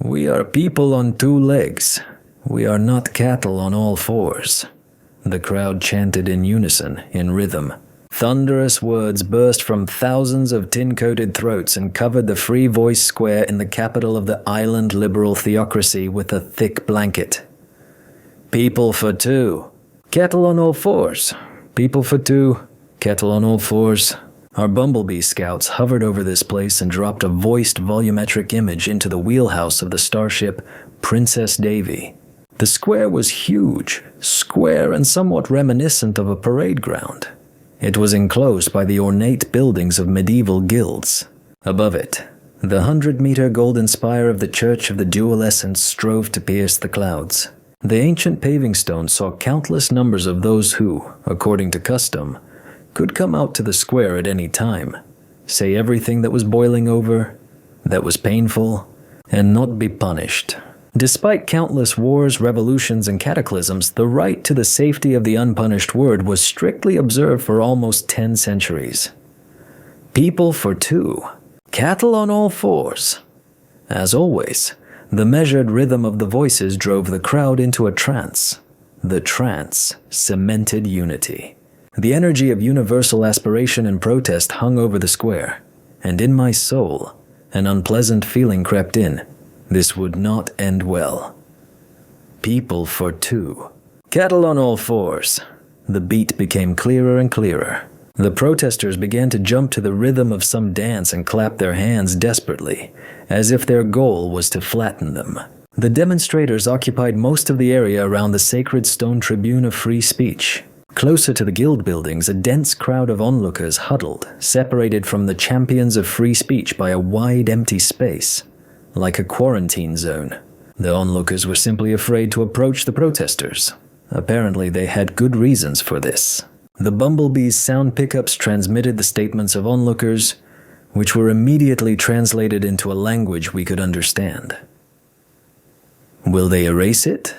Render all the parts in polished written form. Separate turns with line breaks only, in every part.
We are people on two legs. We are not cattle on all fours. The crowd chanted in unison, in rhythm. Thunderous words burst from thousands of tin-coated throats and covered the free voice square in the capital of the island liberal theocracy with a thick blanket. People for two. Cattle on all fours. People for two. Cattle on all fours. Our bumblebee scouts hovered over this place and dropped a voiced volumetric image into the wheelhouse of the starship Princess Davy. The square was huge, square and somewhat reminiscent of a parade ground. It was enclosed by the ornate buildings of medieval guilds. Above it, the 100-meter golden spire of the Church of the Dual Essence strove to pierce the clouds. The ancient paving stones saw countless numbers of those who, according to custom, could come out to the square at any time, say everything that was boiling over, that was painful, and not be punished. Despite countless wars, revolutions, and cataclysms, the right to the safety of the unpunished word was strictly observed for almost 10 centuries. People for two. Cattle on all fours. As always, the measured rhythm of the voices drove the crowd into a trance. The trance cemented unity. The energy of universal aspiration and protest hung over the square, and in my soul, an unpleasant feeling crept in. This would not end well. People for two. Cattle on all fours. The beat became clearer and clearer. The protesters began to jump to the rhythm of some dance and clap their hands desperately, as if their goal was to flatten them. The demonstrators occupied most of the area around the sacred stone tribune of free speech. Closer to the guild buildings, a dense crowd of onlookers huddled, separated from the champions of free speech by a wide empty space, like a quarantine zone. The onlookers were simply afraid to approach the protesters. Apparently, they had good reasons for this. The bumblebee's sound pickups transmitted the statements of onlookers, which were immediately translated into a language we could understand. Will they erase it?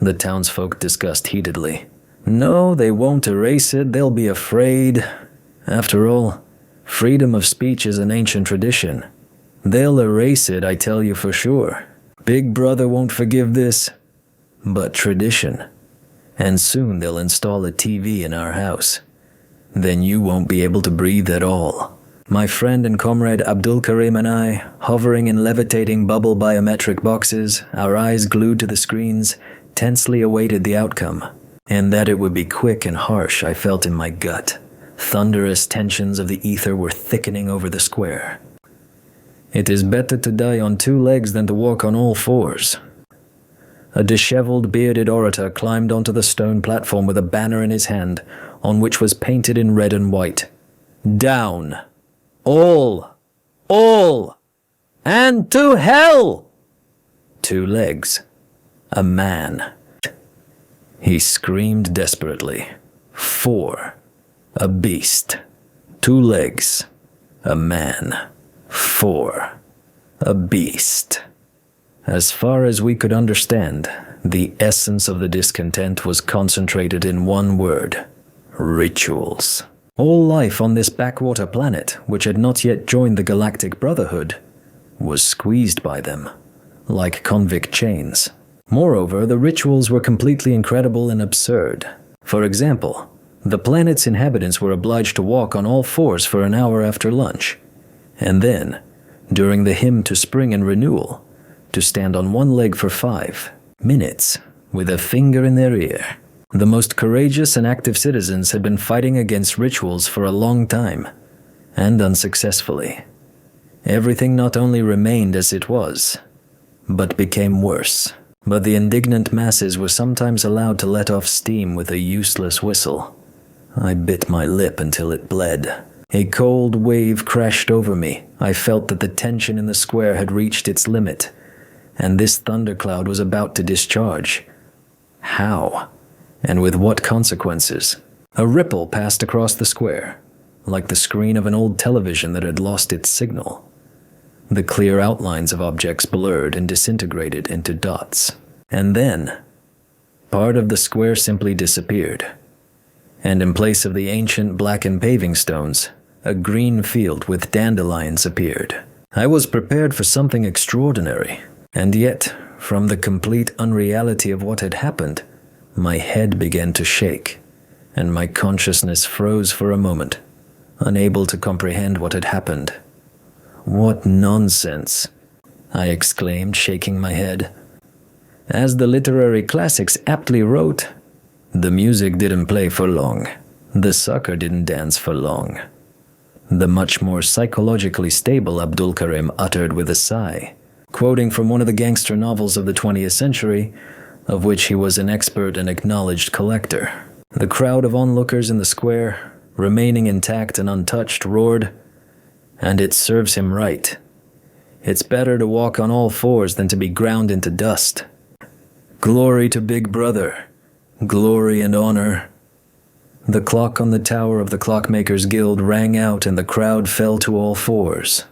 The townsfolk discussed heatedly. No, they won't erase it. They'll be afraid. After all, freedom of speech is an ancient tradition. They'll erase it, I tell you for sure. Big Brother won't forgive this. But tradition. And soon they'll install a TV in our house. Then you won't be able to breathe at all. My friend and comrade Abdulkarim and I, hovering in levitating bubble biometric boxes, our eyes glued to the screens, tensely awaited the outcome. And that it would be quick and harsh, I felt in my gut. Thunderous tensions of the ether were thickening over the square. It is better to die on two legs than to walk on all fours. A disheveled, bearded orator climbed onto the stone platform with a banner in his hand, on which was painted in red and white. Down! All! And to hell! 2 legs. A man. He screamed desperately. 4. A beast. 2 legs. A man. 4. A beast. As far as we could understand, the essence of the discontent was concentrated in one word: rituals. All life on this backwater planet, which had not yet joined the Galactic Brotherhood, was squeezed by them, like convict chains. Moreover, the rituals were completely incredible and absurd. For example, the planet's inhabitants were obliged to walk on all fours for an hour after lunch, and then, during the hymn to spring and renewal, to stand on one leg for 5 minutes, with a finger in their ear. The most courageous and active citizens had been fighting against rituals for a long time, and unsuccessfully. Everything not only remained as it was, but became worse. But the indignant masses were sometimes allowed to let off steam with a useless whistle. I bit my lip until it bled. A cold wave crashed over me. I felt that the tension in the square had reached its limit, and this thundercloud was about to discharge. How? And with what consequences? A ripple passed across the square, like the screen of an old television that had lost its signal. The clear outlines of objects blurred and disintegrated into dots. And then, part of the square simply disappeared. And in place of the ancient blackened paving stones, a green field with dandelions appeared. I was prepared for something extraordinary. And yet, from the complete unreality of what had happened, my head began to shake, and my consciousness froze for a moment, unable to comprehend what had happened. "What nonsense!" I exclaimed, shaking my head. As the literary classics aptly wrote, "The music didn't play for long. The sucker didn't dance for long." The much more psychologically stable Abdulkarim uttered with a sigh, quoting from one of the gangster novels of the 20th century, of which he was an expert and acknowledged collector. The crowd of onlookers in the square, remaining intact and untouched, roared, "And it serves him right. It's better to walk on all fours than to be ground into dust. Glory to Big Brother. Glory and honor." The clock on the tower of the Clockmakers Guild rang out and the crowd fell to all fours.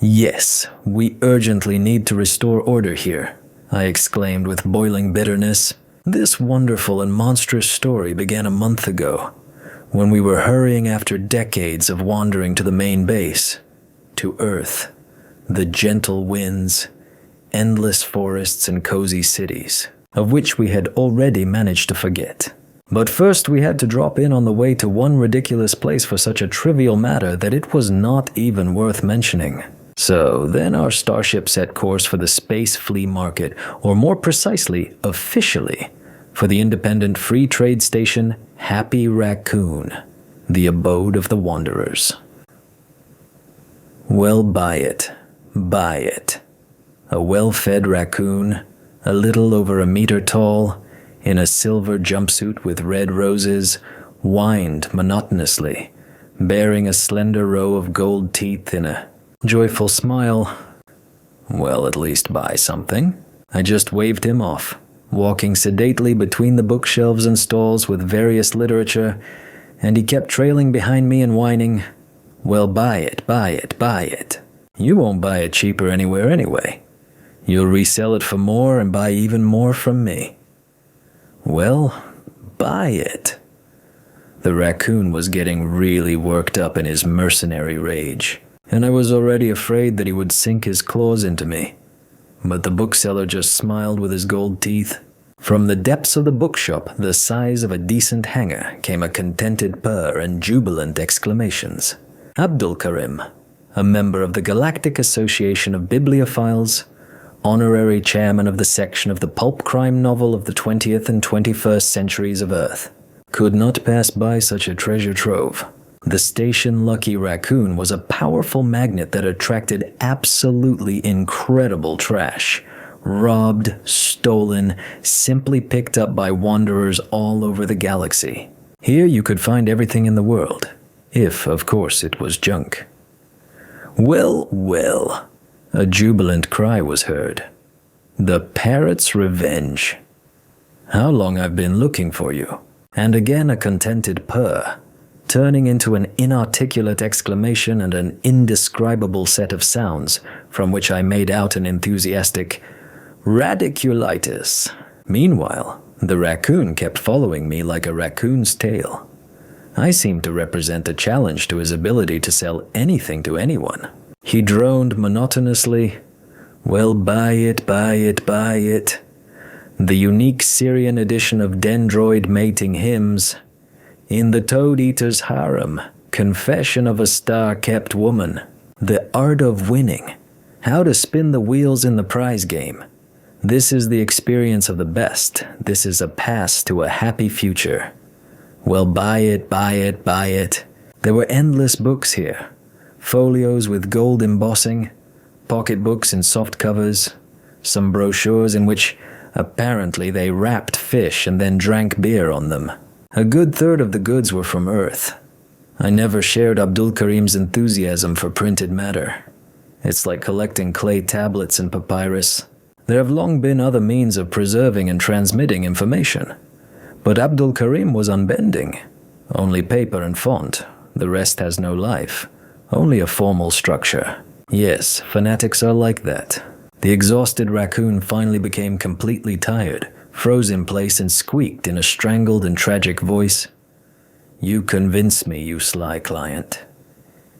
"Yes, we urgently need to restore order here," I exclaimed with boiling bitterness. "This wonderful and monstrous story began a month ago, when we were hurrying after decades of wandering to the main base, to Earth, the gentle winds, endless forests and cozy cities, of which we had already managed to forget. But first we had to drop in on the way to one ridiculous place for such a trivial matter that it was not even worth mentioning. So then our starship set course for the space flea market, or more precisely, officially, for the independent free trade station Happy Raccoon, the abode of the wanderers. Well, buy it. Buy it. A well-fed raccoon, a little over a meter tall, in a silver jumpsuit with red roses, whined monotonously, bearing a slender row of gold teeth in a joyful smile. Well, at least buy something. I just waved him off, walking sedately between the bookshelves and stalls with various literature, and he kept trailing behind me and whining, "Well, buy it, buy it, buy it. You won't buy it cheaper anywhere anyway. You'll resell it for more and buy even more from me. Well, buy it." The raccoon was getting really worked up in his mercenary rage, and I was already afraid that he would sink his claws into me. But the bookseller just smiled with his gold teeth. From the depths of the bookshop, the size of a decent hanger, came a contented purr and jubilant exclamations. Abdulkarim, a member of the Galactic Association of Bibliophiles, honorary chairman of the section of the pulp crime novel of the 20th and 21st centuries of Earth, could not pass by such a treasure trove. The station Lucky Raccoon was a powerful magnet that attracted absolutely incredible trash, robbed, stolen, simply picked up by wanderers all over the galaxy. Here you could find everything in the world, if, of course, it was junk. Well, well, a jubilant cry was heard. "The parrot's revenge. How long I've been looking for you." And again a contented purr, turning into an inarticulate exclamation and an indescribable set of sounds, from which I made out an enthusiastic radiculitis. Meanwhile, the raccoon kept following me like a raccoon's tail. I seemed to represent a challenge to his ability to sell anything to anyone. He droned monotonously, "Well, buy it, buy it, buy it." The unique Syrian edition of Dendroid mating hymns, "In the Toad-Eater's Harem, Confession of a Star-Kept Woman," "The Art of Winning," "How to Spin the Wheels in the Prize Game." This is the experience of the best. This is a pass to a happy future. Well, buy it, buy it, buy it. There were endless books here. Folios with gold embossing, pocketbooks in soft covers, some brochures in which apparently they wrapped fish and then drank beer on them. A good third of the goods were from Earth. I never shared Abdulkarim's enthusiasm for printed matter. It's like collecting clay tablets and papyrus. There have long been other means of preserving and transmitting information. But Abdulkarim was unbending. Only paper and font. The rest has no life. Only a formal structure. Yes, fanatics are like that. The exhausted raccoon finally became completely tired, froze in place and squeaked in a strangled and tragic voice, "You convince me, you sly client.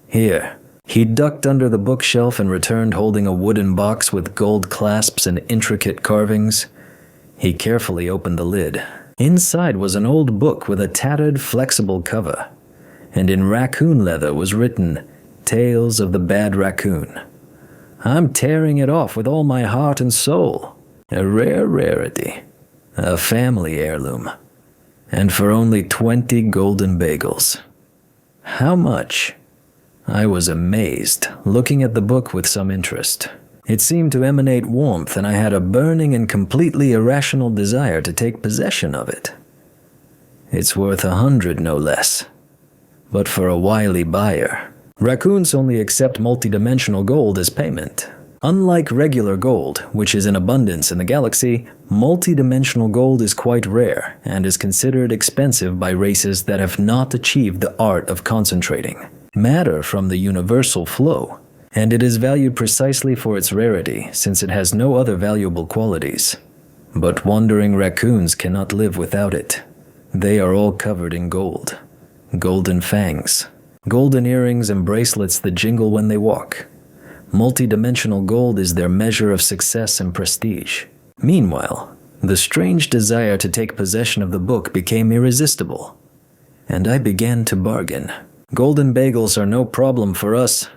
Here, He ducked under the bookshelf and returned holding a wooden box with gold clasps and intricate carvings. He carefully opened the lid. Inside was an old book with a tattered, flexible cover, and in raccoon leather was written, "Tales of the Bad Raccoon." I'm tearing it off with all my heart and soul. A rare rarity. A family heirloom. And for only 20 golden bagels. How much? I was amazed, looking at the book with some interest. It seemed to emanate warmth, and I had a burning and completely irrational desire to take possession of it. It's worth 100, no less. But for a wily buyer. Raccoons only accept multidimensional gold as payment. Unlike regular gold, which is in abundance in the galaxy, multidimensional gold is quite rare and is considered expensive by races that have not achieved the art of concentrating matter from the universal flow, and it is valued precisely for its rarity since it has no other valuable qualities. But wandering raccoons cannot live without it. They are all covered in gold. Golden fangs. Golden earrings and bracelets that jingle when they walk. Multidimensional gold is their measure of success and prestige. Meanwhile, the strange desire to take possession of the book became irresistible, and I began to bargain. Golden bagels are no problem for us,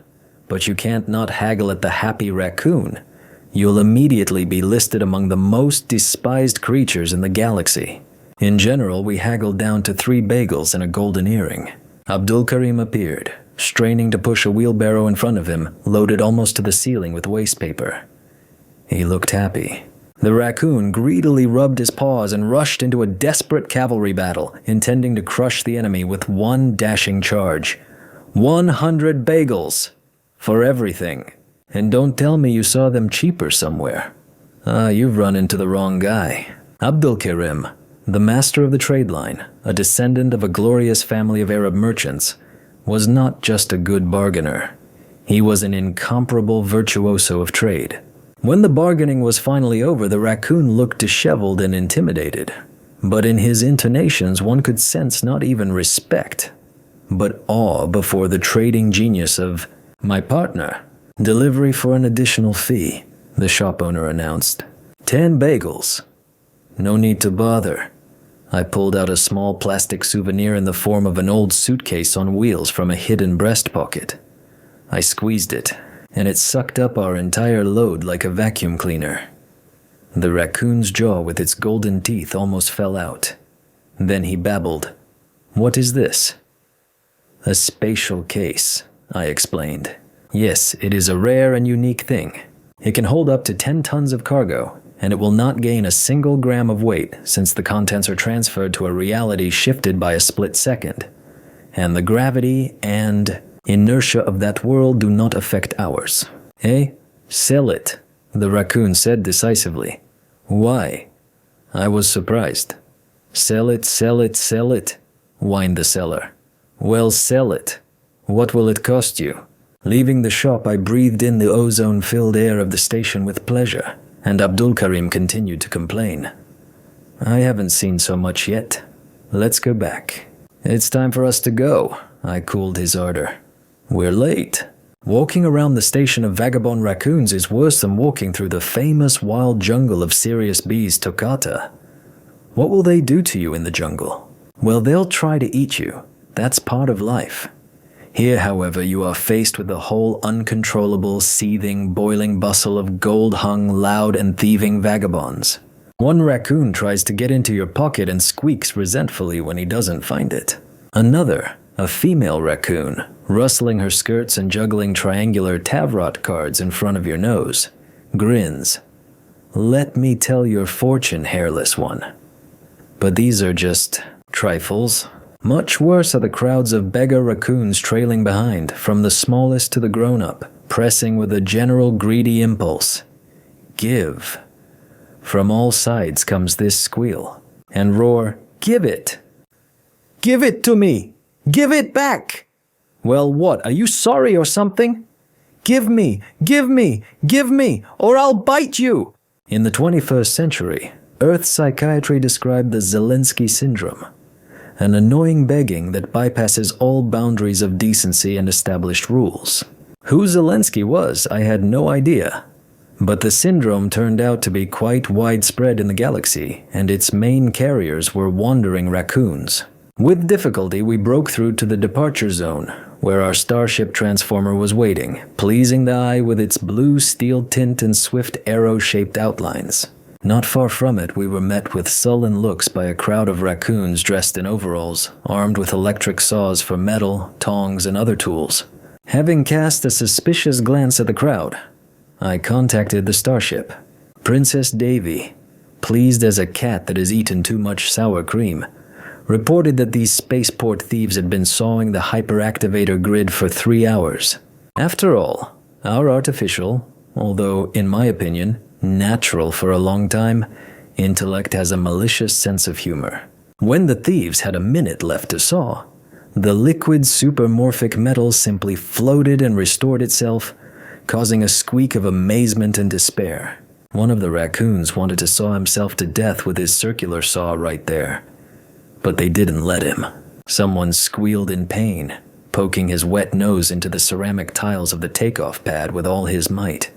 but you can't not haggle at the happy raccoon. You'll immediately be listed among the most despised creatures in the galaxy. In general, we haggled down to 3 bagels and a golden earring. Abdulkarim appeared, straining to push a wheelbarrow in front of him, loaded almost to the ceiling with waste paper. He looked happy. The raccoon greedily rubbed his paws and rushed into a desperate cavalry battle, intending to crush the enemy with one dashing charge. 100 bagels! For everything. And don't tell me you saw them cheaper somewhere. You've run into the wrong guy. Abdulkarim, the master of the trade line, a descendant of a glorious family of Arab merchants, was not just a good bargainer. He was an incomparable virtuoso of trade. When the bargaining was finally over, the raccoon looked disheveled and intimidated. But in his intonations, one could sense not even respect, but awe before the trading genius of my partner. Delivery for an additional fee, the shop owner announced. 10 bagels. No need to bother. I pulled out a small plastic souvenir in the form of an old suitcase on wheels from a hidden breast pocket. I squeezed it, and it sucked up our entire load like a vacuum cleaner. The raccoon's jaw with its golden teeth almost fell out. Then he babbled, "What is this?" "A spatial case," I explained. "Yes, it is a rare and unique thing. It can hold up to 10 tons of cargo, and it will not gain a single gram of weight since the contents are transferred to a reality shifted by a split second, and the gravity and inertia of that world do not affect ours." Sell it, the raccoon said decisively. "Why?" I was surprised. "Sell it, sell it, sell it," whined the seller. "Well, sell it. What will it cost you?" Leaving the shop, I breathed in the ozone-filled air of the station with pleasure, and Abdulkarim continued to complain. "I haven't seen so much yet. Let's go back." "It's time for us to go," I cooled his ardor. "We're late. Walking around the station of vagabond raccoons is worse than walking through the famous wild jungle of Sirius B's Toccata. What will they do to you in the jungle? Well, they'll try to eat you. That's part of life. Here, however, you are faced with the whole uncontrollable, seething, boiling bustle of gold-hung, loud and thieving vagabonds. One raccoon tries to get into your pocket and squeaks resentfully when he doesn't find it. Another, a female raccoon, rustling her skirts and juggling triangular Tavrot cards in front of your nose, grins. "Let me tell your fortune, hairless one." But these are just trifles. Much worse are the crowds of beggar raccoons trailing behind, from the smallest to the grown-up, pressing with a general greedy impulse. Give. From all sides comes this squeal, and roar, "Give it! Give it to me! Give it back!" Well, what, are you sorry or something? Give me, give me, give me, or I'll bite you! In the 21st century, Earth psychiatry described the Zelensky syndrome, an annoying begging that bypasses all boundaries of decency and established rules. Who Zelensky was, I had no idea. But the syndrome turned out to be quite widespread in the galaxy, and its main carriers were wandering raccoons. With difficulty, we broke through to the departure zone, where our starship transformer was waiting, pleasing the eye with its blue steel tint and swift arrow-shaped outlines. Not far from it, we were met with sullen looks by a crowd of raccoons dressed in overalls, armed with electric saws for metal, tongs, and other tools. Having cast a suspicious glance at the crowd, I contacted the starship. Princess Davy, pleased as a cat that has eaten too much sour cream, reported that these spaceport thieves had been sawing the hyperactivator grid for 3 hours. After all, our artificial, although in my opinion, natural for a long time, intellect has a malicious sense of humor. When the thieves had a minute left to saw, the liquid supermorphic metal simply floated and restored itself, causing a squeak of amazement and despair. One of the raccoons wanted to saw himself to death with his circular saw right there, but they didn't let him. Someone squealed in pain, poking his wet nose into the ceramic tiles of the takeoff pad with all his might.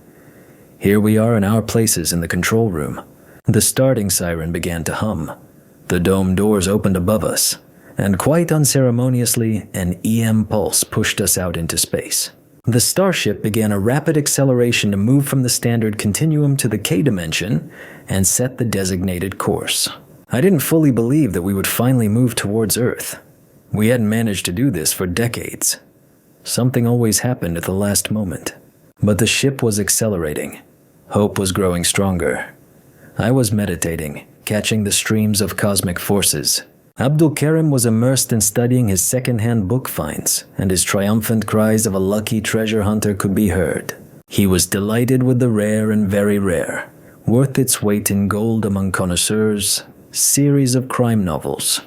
Here we are in our places in the control room. The starting siren began to hum. The dome doors opened above us, and quite unceremoniously, an EM pulse pushed us out into space. The starship began a rapid acceleration to move from the standard continuum to the K-dimension and set the designated course. I didn't fully believe that we would finally move towards Earth. We hadn't managed to do this for decades. Something always happened at the last moment. But the ship was accelerating. Hope was growing stronger. I was meditating, catching the streams of cosmic forces. Abdulkarim was immersed in studying his second-hand book finds, and his triumphant cries of a lucky treasure hunter could be heard. He was delighted with the rare and very rare, worth its weight in gold among connoisseurs, series of crime novels,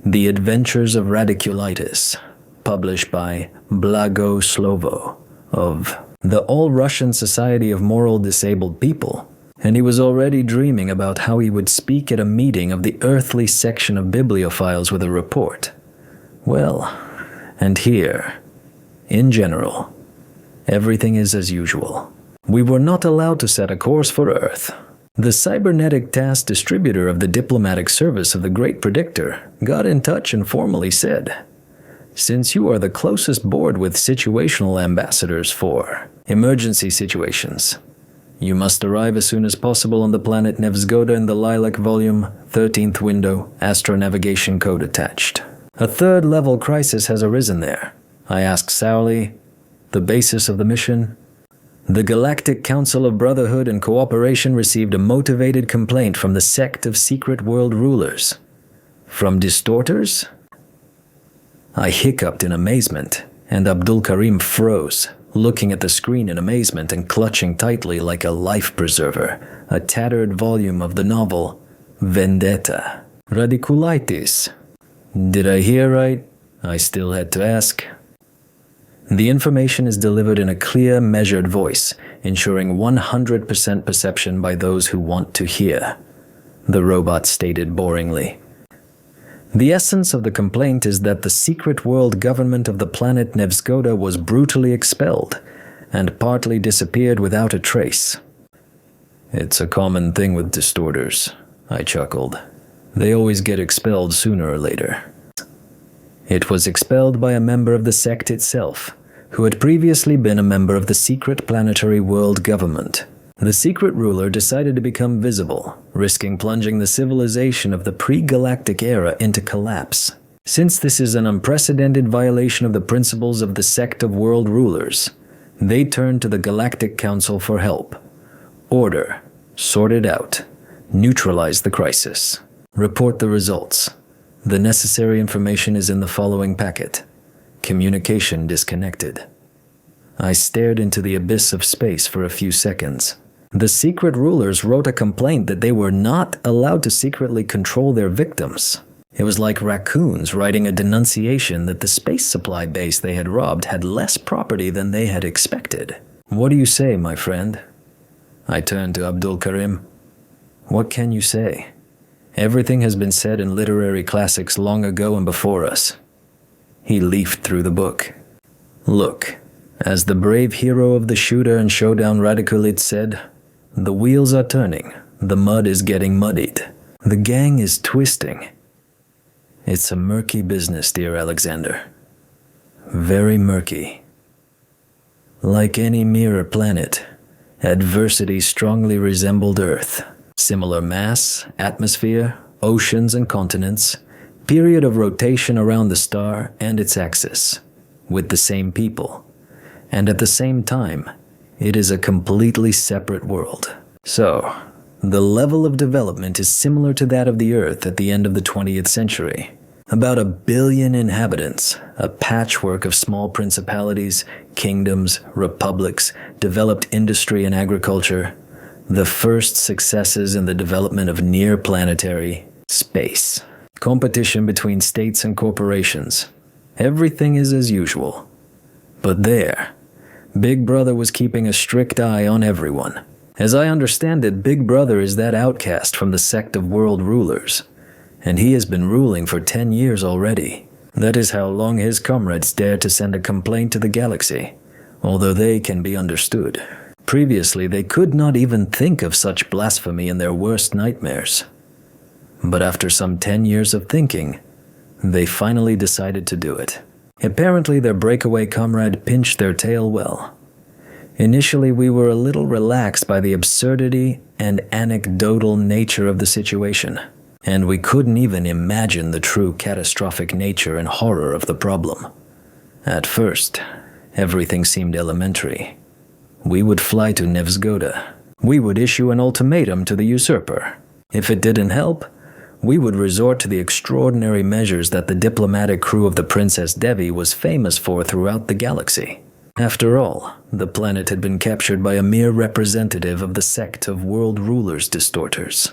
The Adventures of Radiculitis, published by Blago Slovo, of the All-Russian Society of Moral Disabled People, and he was already dreaming about how he would speak at a meeting of the earthly section of bibliophiles with a report. Well, and here, in general, everything is as usual. We were not allowed to set a course for Earth. The cybernetic task distributor of the diplomatic service of the Great Predictor got in touch and formally said, "Since you are the closest board with situational ambassadors for emergency situations, you must arrive as soon as possible on the planet Nevzgoda in the Lilac Volume, 13th window, astronavigation code attached." A third-level crisis has arisen there. I asked sourly, "The basis of the mission?" The Galactic Council of Brotherhood and Cooperation received a motivated complaint from the sect of secret world rulers. From distorters? I hiccuped in amazement, and Abdulkarim froze, looking at the screen in amazement and clutching tightly like a life preserver, a tattered volume of the novel Vendetta. Radiculitis. Did I hear right? I still had to ask. The information is delivered in a clear, measured voice, ensuring 100% perception by those who want to hear, the robot stated boringly. The essence of the complaint is that the secret world government of the planet Nevzgoda was brutally expelled and partly disappeared without a trace. It's a common thing with distorters, I chuckled. They always get expelled sooner or later. It was expelled by a member of the sect itself, who had previously been a member of the secret planetary world government. The secret ruler decided to become visible, risking plunging the civilization of the pre-galactic era into collapse. Since this is an unprecedented violation of the principles of the sect of world rulers, they turned to the Galactic Council for help. Order, sort it out, neutralize the crisis, report the results. The necessary information is in the following packet. Communication disconnected. I stared into the abyss of space for a few seconds. The secret rulers wrote a complaint that they were not allowed to secretly control their victims. It was like raccoons writing a denunciation that the space supply base they had robbed had less property than they had expected. What do you say, my friend? I turned to Abdulkarim. What can you say? Everything has been said in literary classics long ago and before us. He leafed through the book. Look, As the brave hero of the shooter and showdown Radiculit said, "The wheels are turning, the mud is getting muddied, the gang is twisting." It's a murky business, dear Alexander. Very murky. Like any mirror planet, adversity strongly resembled Earth. Similar mass, atmosphere, oceans and continents, period of rotation around the star and its axis, with the same people. And at the same time, it is a completely separate world. So, the level of development is similar to that of the Earth at the end of the 20th century. About 1 billion inhabitants, a patchwork of small principalities, kingdoms, republics, developed industry and agriculture, the first successes in the development of near-planetary space, competition between states and corporations. Everything is as usual. But there, Big Brother was keeping a strict eye on everyone. As I understand it, Big Brother is that outcast from the sect of world rulers, and he has been ruling for 10 years already. That is how long his comrades dare to send a complaint to the galaxy, although they can be understood. Previously, they could not even think of such blasphemy in their worst nightmares. But after some 10 years of thinking, they finally decided to do it. Apparently, their breakaway comrade pinched their tail well. Initially, we were a little relaxed by the absurdity and anecdotal nature of the situation, and we couldn't even imagine the true catastrophic nature and horror of the problem. At first, everything seemed elementary. We would fly to Nevzgoda. We would issue an ultimatum to the usurper. If it didn't help, we would resort to the extraordinary measures that the diplomatic crew of the Princess Devi was famous for throughout the galaxy. After all, the planet had been captured by a mere representative of the sect of world rulers distorters.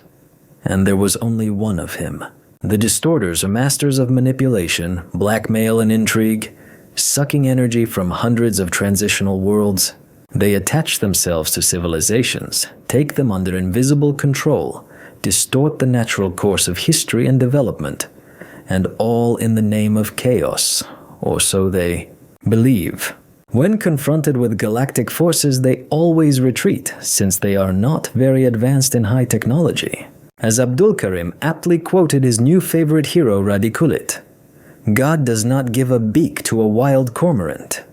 And there was only one of him. The distorters are masters of manipulation, blackmail and intrigue, sucking energy from hundreds of transitional worlds. They attach themselves to civilizations, take them under invisible control, distort the natural course of history and development, and all in the name of chaos, or so they believe. When confronted with galactic forces, they always retreat, since they are not very advanced in high technology. As Abdulkarim aptly quoted his new favorite hero Radikulit, "God does not give a beak to a wild cormorant."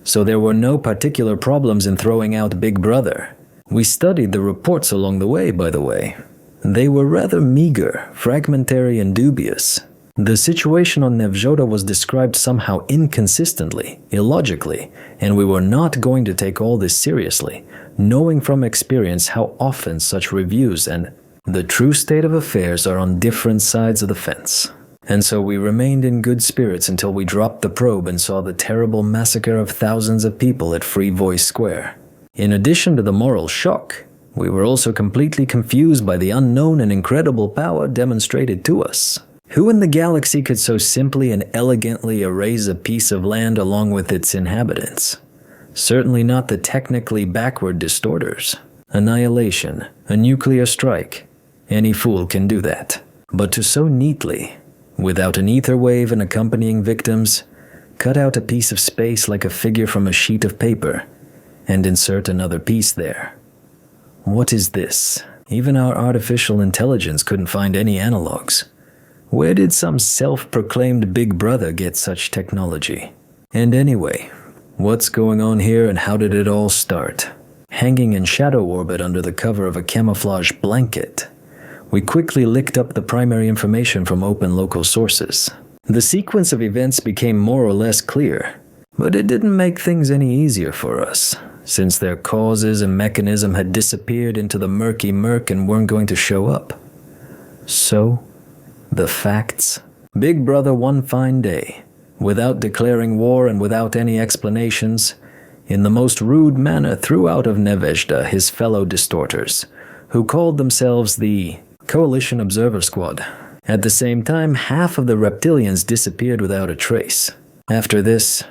So there were no particular problems in throwing out Big Brother. We studied the reports along the way, by the way. They were rather meager, fragmentary, and dubious. The situation on Nevzgoda was described somehow inconsistently, illogically, and we were not going to take all this seriously, knowing from experience how often such reviews and the true state of affairs are on different sides of the fence. And so we remained in good spirits until we dropped the probe and saw the terrible massacre of thousands of people at Free Voice Square. In addition to the moral shock, we were also completely confused by the unknown and incredible power demonstrated to us. Who in the galaxy could so simply and elegantly erase a piece of land along with its inhabitants? Certainly not the technically backward distorters. Annihilation, a nuclear strike. Any fool can do that. But to so neatly, without an ether wave and accompanying victims, cut out a piece of space like a figure from a sheet of paper, and insert another piece there. What is this? Even our artificial intelligence couldn't find any analogs. Where did some self-proclaimed Big Brother get such technology? And anyway, what's going on here and how did it all start? Hanging in shadow orbit under the cover of a camouflage blanket, we quickly licked up the primary information from open local sources. The sequence of events became more or less clear, but it didn't make things any easier for us, since their causes and mechanism had disappeared into the murky murk and weren't going to show up. So, the facts. Big Brother one fine day, without declaring war and without any explanations, in the most rude manner threw out of Nevzgoda his fellow distorters, who called themselves the Coalition Observer Squad. At the same time, half of the Reptilians disappeared without a trace. After this,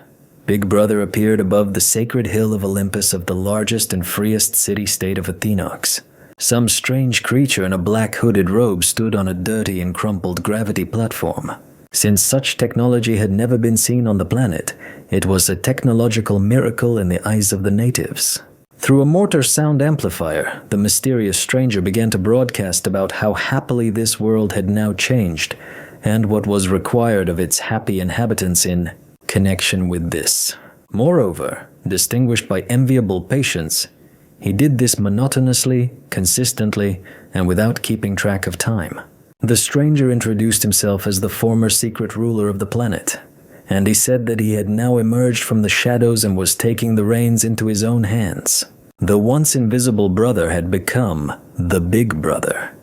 Big Brother appeared above the sacred hill of Olympus of the largest and freest city-state of Athenox. Some strange creature in a black hooded robe stood on a dirty and crumpled gravity platform. Since such technology had never been seen on the planet, it was a technological miracle in the eyes of the natives. Through a mortar sound amplifier, the mysterious stranger began to broadcast about how happily this world had now changed and what was required of its happy inhabitants in connection with this. Moreover, distinguished by enviable patience, he did this monotonously, consistently, and without keeping track of time. The stranger introduced himself as the former secret ruler of the planet, and he said that he had now emerged from the shadows and was taking the reins into his own hands. The once invisible brother had become the Big Brother,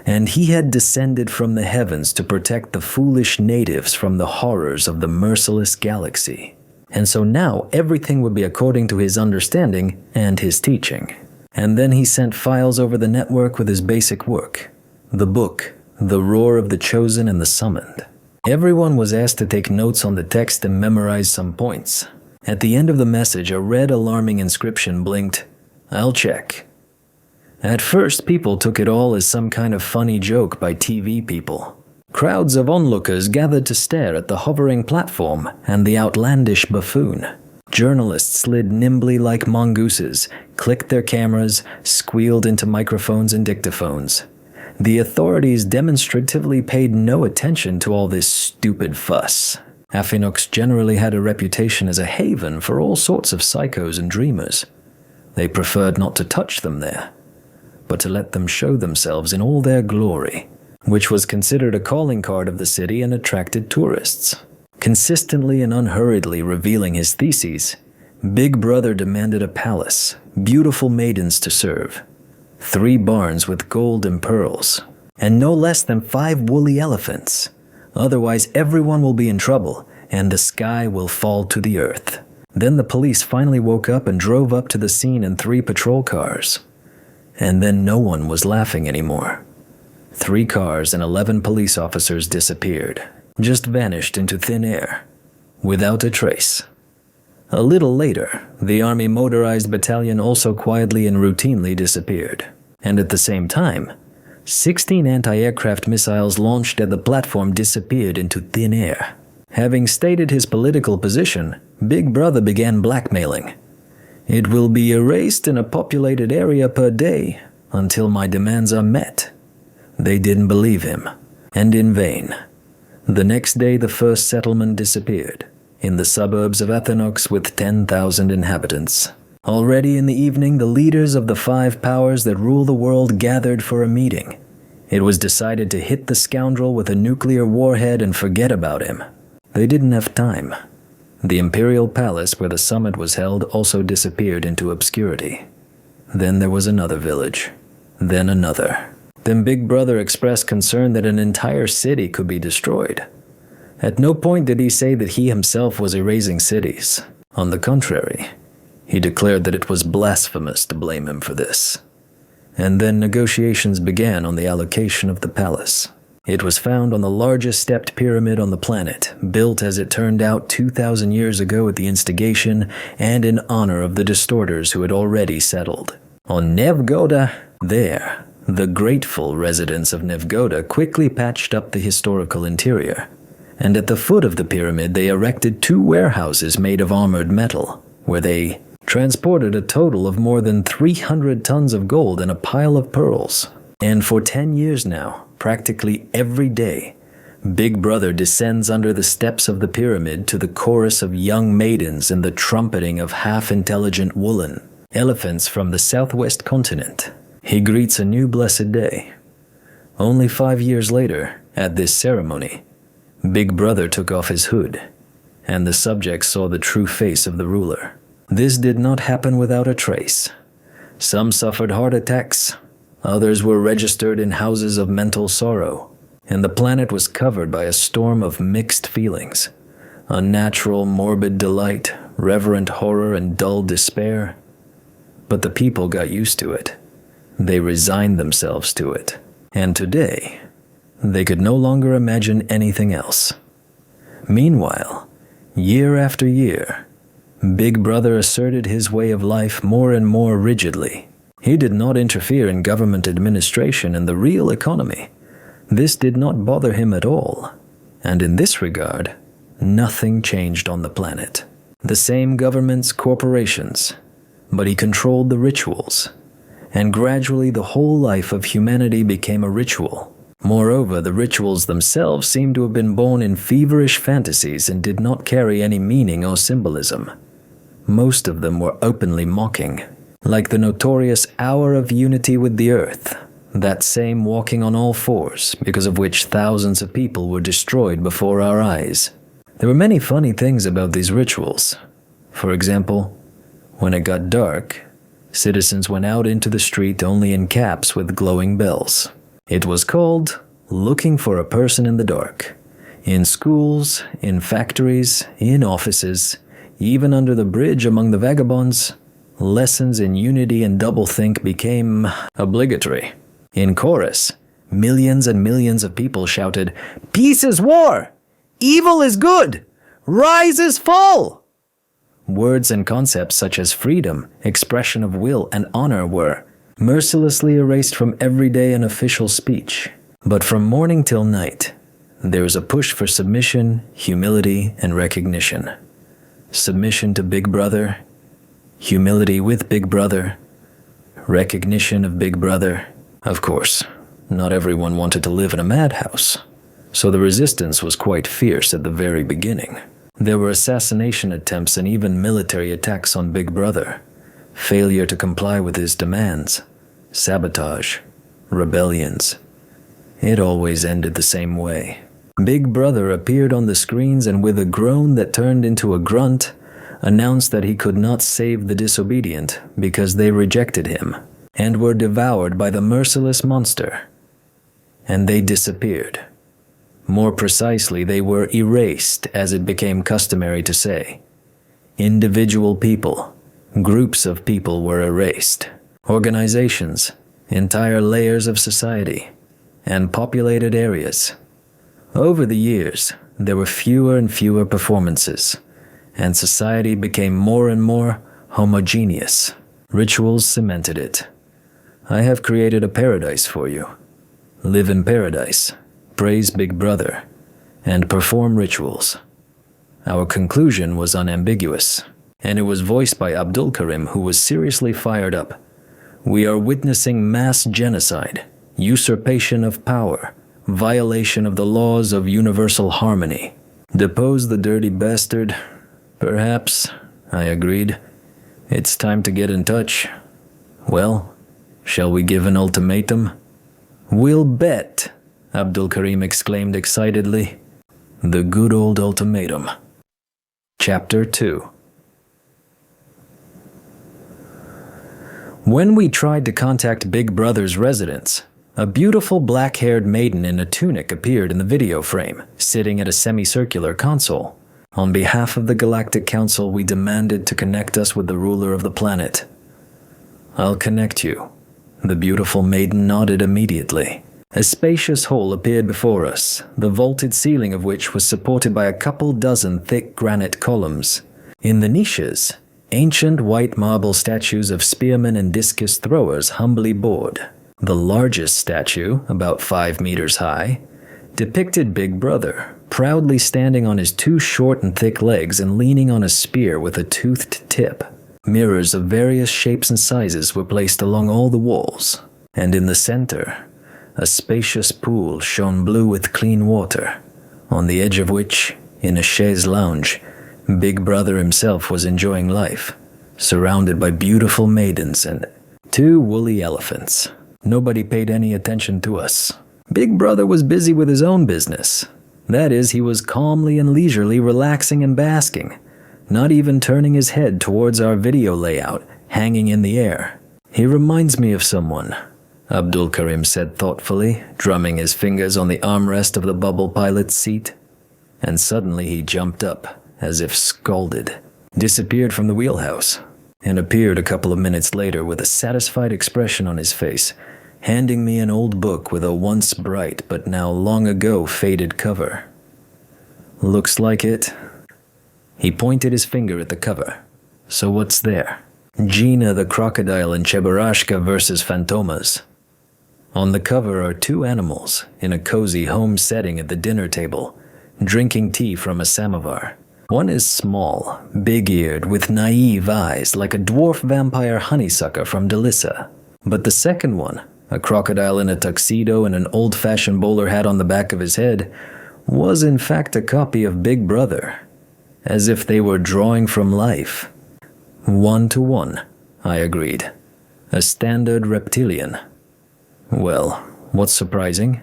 and he had descended from the heavens to protect the foolish natives from the horrors of the merciless galaxy. And so now everything would be according to his understanding and his teaching. And then he sent files over the network with his basic work, the book, The Roar of the Chosen and the Summoned. Everyone was asked to take notes on the text and memorize some points. At the end of the message, a red alarming inscription blinked, "I'll check." At first, people took it all as some kind of funny joke by TV people. Crowds of onlookers gathered to stare at the hovering platform and the outlandish buffoon. Journalists slid nimbly like mongooses, clicked their cameras, squealed into microphones and dictaphones. The authorities demonstratively paid no attention to all this stupid fuss. Afinox generally had a reputation as a haven for all sorts of psychos and dreamers. They preferred not to touch them there, but to let them show themselves in all their glory, which was considered a calling card of the city and attracted tourists. Consistently and unhurriedly revealing his theses, Big Brother demanded a palace, beautiful maidens to serve, 3 barns with gold and pearls, and no less than 5 woolly elephants. Otherwise, everyone will be in trouble, and the sky will fall to the earth. Then the police finally woke up and drove up to the scene in 3 patrol cars. And then no one was laughing anymore. 3 cars and 11 police officers disappeared, just vanished into thin air, without a trace. A little later, the Army motorized battalion also quietly and routinely disappeared. And at the same time, 16 anti-aircraft missiles launched at the platform disappeared into thin air. Having stated his political position, Big Brother began blackmailing. "It will be erased in a populated area per day until my demands are met." They didn't believe him, and in vain. The next day the first settlement disappeared, in the suburbs of Athenox with 10,000 inhabitants. Already in the evening, the leaders of the 5 powers that rule the world gathered for a meeting. It was decided to hit the scoundrel with a nuclear warhead and forget about him. They didn't have time. The imperial palace where the summit was held also disappeared into obscurity. Then there was another village. Then another. Then Big Brother expressed concern that an entire city could be destroyed. At no point did he say that he himself was erasing cities. On the contrary, he declared that it was blasphemous to blame him for this. And then negotiations began on the allocation of the palace. It was found on the largest stepped pyramid on the planet, built as it turned out 2,000 years ago at the instigation and in honor of the distorters who had already settled. On Nevgoda, there, the grateful residents of Nevgoda quickly patched up the historical interior. And at the foot of the pyramid they erected 2 warehouses made of armored metal, where they transported a total of more than 300 tons of gold and a pile of pearls. And for 10 years now, practically every day, Big Brother descends under the steps of the pyramid to the chorus of young maidens and the trumpeting of half-intelligent woolen elephants from the southwest continent. He greets a new blessed day. Only 5 years later, at this ceremony, Big Brother took off his hood, and the subjects saw the true face of the ruler. This did not happen without a trace. Some suffered heart attacks, others were registered in houses of mental sorrow, and the planet was covered by a storm of mixed feelings. Unnatural, morbid delight, reverent horror, and dull despair. But the people got used to it. They resigned themselves to it. And today, they could no longer imagine anything else. Meanwhile, year after year, Big Brother asserted his way of life more and more rigidly. He did not interfere in government administration and the real economy. This did not bother him at all. And in this regard, nothing changed on the planet. The same governments, corporations, but he controlled the rituals. And gradually the whole life of humanity became a ritual. Moreover, the rituals themselves seemed to have been born in feverish fantasies and did not carry any meaning or symbolism. Most of them were openly mocking, like the notorious hour of unity with the earth, that same walking on all fours, because of which thousands of people were destroyed before our eyes. There were many funny things about these rituals. For example, when it got dark, citizens went out into the street only in caps with glowing bells. It was called looking for a person in the dark. In schools, in factories, in offices, even under the bridge among the vagabonds, lessons in unity and doublethink became obligatory. In chorus, millions and millions of people shouted, "Peace is war! Evil is good! Rise is fall!" Words and concepts such as freedom, expression of will, and honor were mercilessly erased from everyday and official speech. But from morning till night, there is a push for submission, humility, and recognition. Submission to Big Brother, humility with Big Brother, recognition of Big Brother. Of course, not everyone wanted to live in a madhouse, so the resistance was quite fierce at the very beginning. There were assassination attempts and even military attacks on Big Brother, failure to comply with his demands, sabotage, rebellions. It always ended the same way. Big Brother appeared on the screens and with a groan that turned into a grunt, announced that he could not save the disobedient because they rejected him and were devoured by the merciless monster. And they disappeared. More precisely, they were erased, as it became customary to say. Individual people, groups of people were erased. Organizations, entire layers of society, and populated areas. Over the years, there were fewer and fewer performances, and society became more and more homogeneous. Rituals cemented it. I have created a paradise for you. Live in paradise, praise Big Brother, and perform rituals. Our conclusion was unambiguous, and it was voiced by Abdulkarim, who was seriously fired up. We are witnessing mass genocide, usurpation of power, violation of the laws of universal harmony. Depose the dirty bastard? Perhaps, I agreed. It's time to get in touch. Well, shall we give an ultimatum? We'll bet, Abdulkarim exclaimed excitedly. The good old ultimatum. Chapter 2. When we tried to contact Big Brother's residence, a beautiful black-haired maiden in a tunic appeared in the video frame, sitting at a semicircular console. On behalf of the Galactic Council, we demanded to connect us with the ruler of the planet. I'll connect you. The beautiful maiden nodded immediately. A spacious hall appeared before us, the vaulted ceiling of which was supported by a couple dozen thick granite columns. In the niches, ancient white marble statues of spearmen and discus throwers humbly bored. The largest statue, about 5 meters high, depicted Big Brother, proudly standing on his 2 short and thick legs and leaning on a spear with a toothed tip. Mirrors of various shapes and sizes were placed along all the walls, and in the center, a spacious pool shone blue with clean water, on the edge of which, in a chaise lounge, Big Brother himself was enjoying life, surrounded by beautiful maidens and 2 woolly elephants. Nobody paid any attention to us. Big Brother was busy with his own business. That is, he was calmly and leisurely relaxing and basking, not even turning his head towards our video layout, hanging in the air. He reminds me of someone, Abdulkarim said thoughtfully, drumming his fingers on the armrest of the bubble pilot's seat. And suddenly he jumped up, as if scalded, disappeared from the wheelhouse, and appeared a couple of minutes later with a satisfied expression on his face, handing me an old book with a once bright but now long ago faded cover. Looks like it. He pointed his finger at the cover. So what's there? Gina the crocodile and Cheburashka versus Fantomas. On the cover are 2 animals in a cozy home setting at the dinner table, drinking tea from a samovar. One is small, big-eared, with naive eyes like a dwarf vampire honeysucker from Delissa. But the second one, a crocodile in a tuxedo and an old-fashioned bowler hat on the back of his head, was in fact a copy of Big Brother, as if they were drawing from life. 1-to-1, I agreed. A standard reptilian. Well, what's surprising?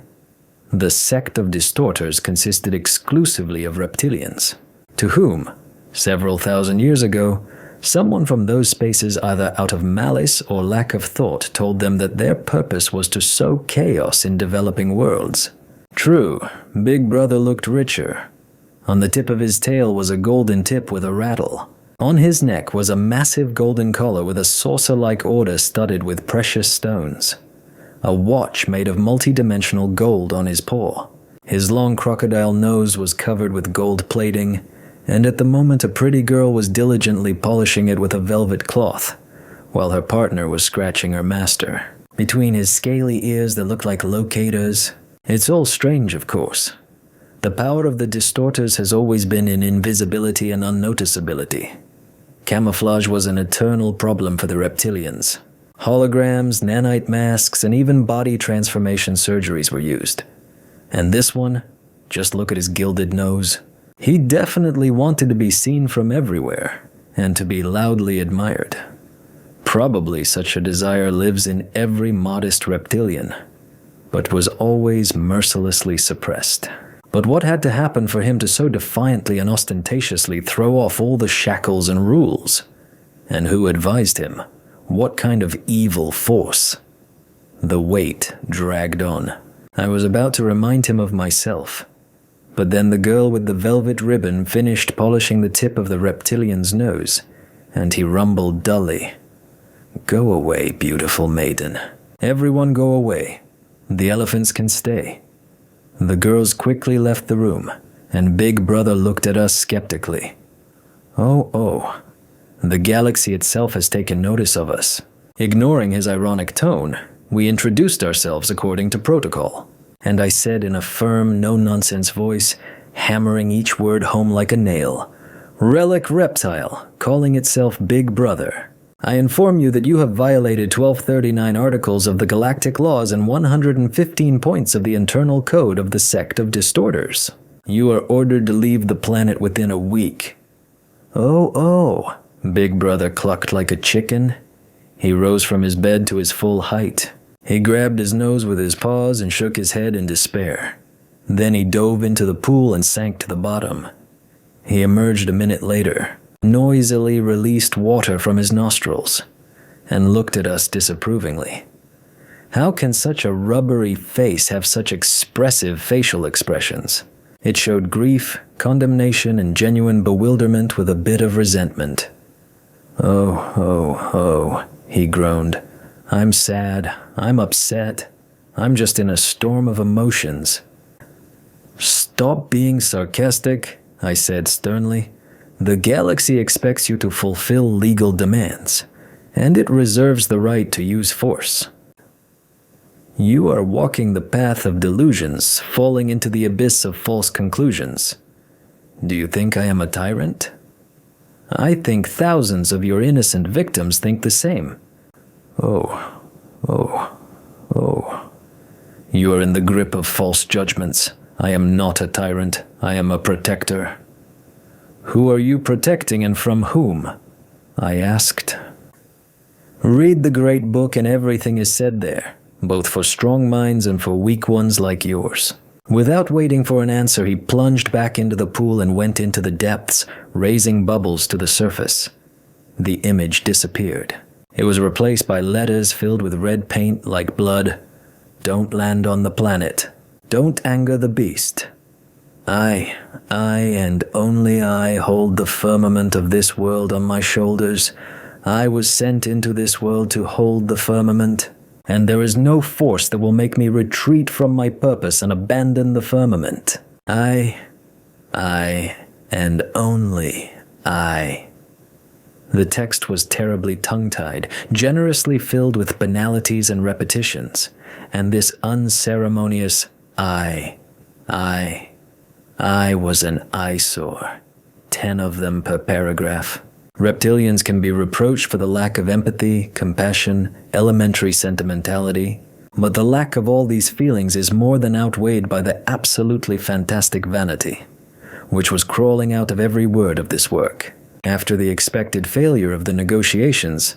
The sect of distorters consisted exclusively of reptilians, to whom, several thousand years ago, someone from those spaces either out of malice or lack of thought told them that their purpose was to sow chaos in developing worlds. True, Big Brother looked richer. On the tip of his tail was a golden tip with a rattle. On his neck was a massive golden collar with a saucer-like order studded with precious stones. A watch made of multi-dimensional gold on his paw. His long crocodile nose was covered with gold plating, and at the moment a pretty girl was diligently polishing it with a velvet cloth, while her partner was scratching her master. Between his scaly ears that looked like locators, it's all strange, of course. The power of the distorters has always been in invisibility and unnoticeability. Camouflage was an eternal problem for the reptilians. Holograms, nanite masks, and even body transformation surgeries were used. And this one, just look at his gilded nose. He definitely wanted to be seen from everywhere, and to be loudly admired. Probably such a desire lives in every modest reptilian, but was always mercilessly suppressed. But what had to happen for him to so defiantly and ostentatiously throw off all the shackles and rules? And who advised him? What kind of evil force? The wait dragged on. I was about to remind him of myself. But then the girl with the velvet ribbon finished polishing the tip of the reptilian's nose, and he rumbled dully, "Go away, beautiful maiden. Everyone go away. The elephants can stay." The girls quickly left the room, and Big Brother looked at us skeptically. Oh, the galaxy itself has taken notice of us. Ignoring his ironic tone, we introduced ourselves according to protocol. And I said in a firm, no-nonsense voice, hammering each word home like a nail, "Relic Reptile, calling itself Big Brother. I inform you that you have violated 1239 articles of the galactic laws and 115 points of the internal code of the sect of distorters. You are ordered to leave the planet within a week." Oh, Big Brother clucked like a chicken. He rose from his bed to his full height. He grabbed his nose with his paws and shook his head in despair. Then he dove into the pool and sank to the bottom. He emerged a minute later, noisily released water from his nostrils, and looked at us disapprovingly. How can such a rubbery face have such expressive facial expressions? It showed grief, condemnation, and genuine bewilderment with a bit of resentment. Oh, he groaned. "I'm sad. I'm upset. I'm just in a storm of emotions." "Stop being sarcastic," I said sternly. "The galaxy expects you to fulfill legal demands, and it reserves the right to use force. You are walking the path of delusions, falling into the abyss of false conclusions. Do you think I am a tyrant? I think thousands of your innocent victims think the same. Oh. You are in the grip of false judgments. I am not a tyrant. I am a protector." "Who are you protecting and from whom?" I asked. "Read the great book and everything is said there, both for strong minds and for weak ones like yours." Without waiting for an answer, he plunged back into the pool and went into the depths, raising bubbles to the surface. The image disappeared. It was replaced by letters filled with red paint like blood. "Don't land on the planet. Don't anger the beast. I, and only I, hold the firmament of this world on my shoulders. I was sent into this world to hold the firmament, and there is no force that will make me retreat from my purpose and abandon the firmament. I, and only I." The text was terribly tongue-tied, generously filled with banalities and repetitions, and this unceremonious I I was an eyesore. 10 of them per paragraph. Reptilians can be reproached for the lack of empathy, compassion, elementary sentimentality, but the lack of all these feelings is more than outweighed by the absolutely fantastic vanity, which was crawling out of every word of this work. After the expected failure of the negotiations,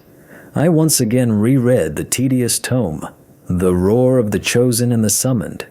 I once again reread the tedious tome, The Roar of the Chosen and the Summoned,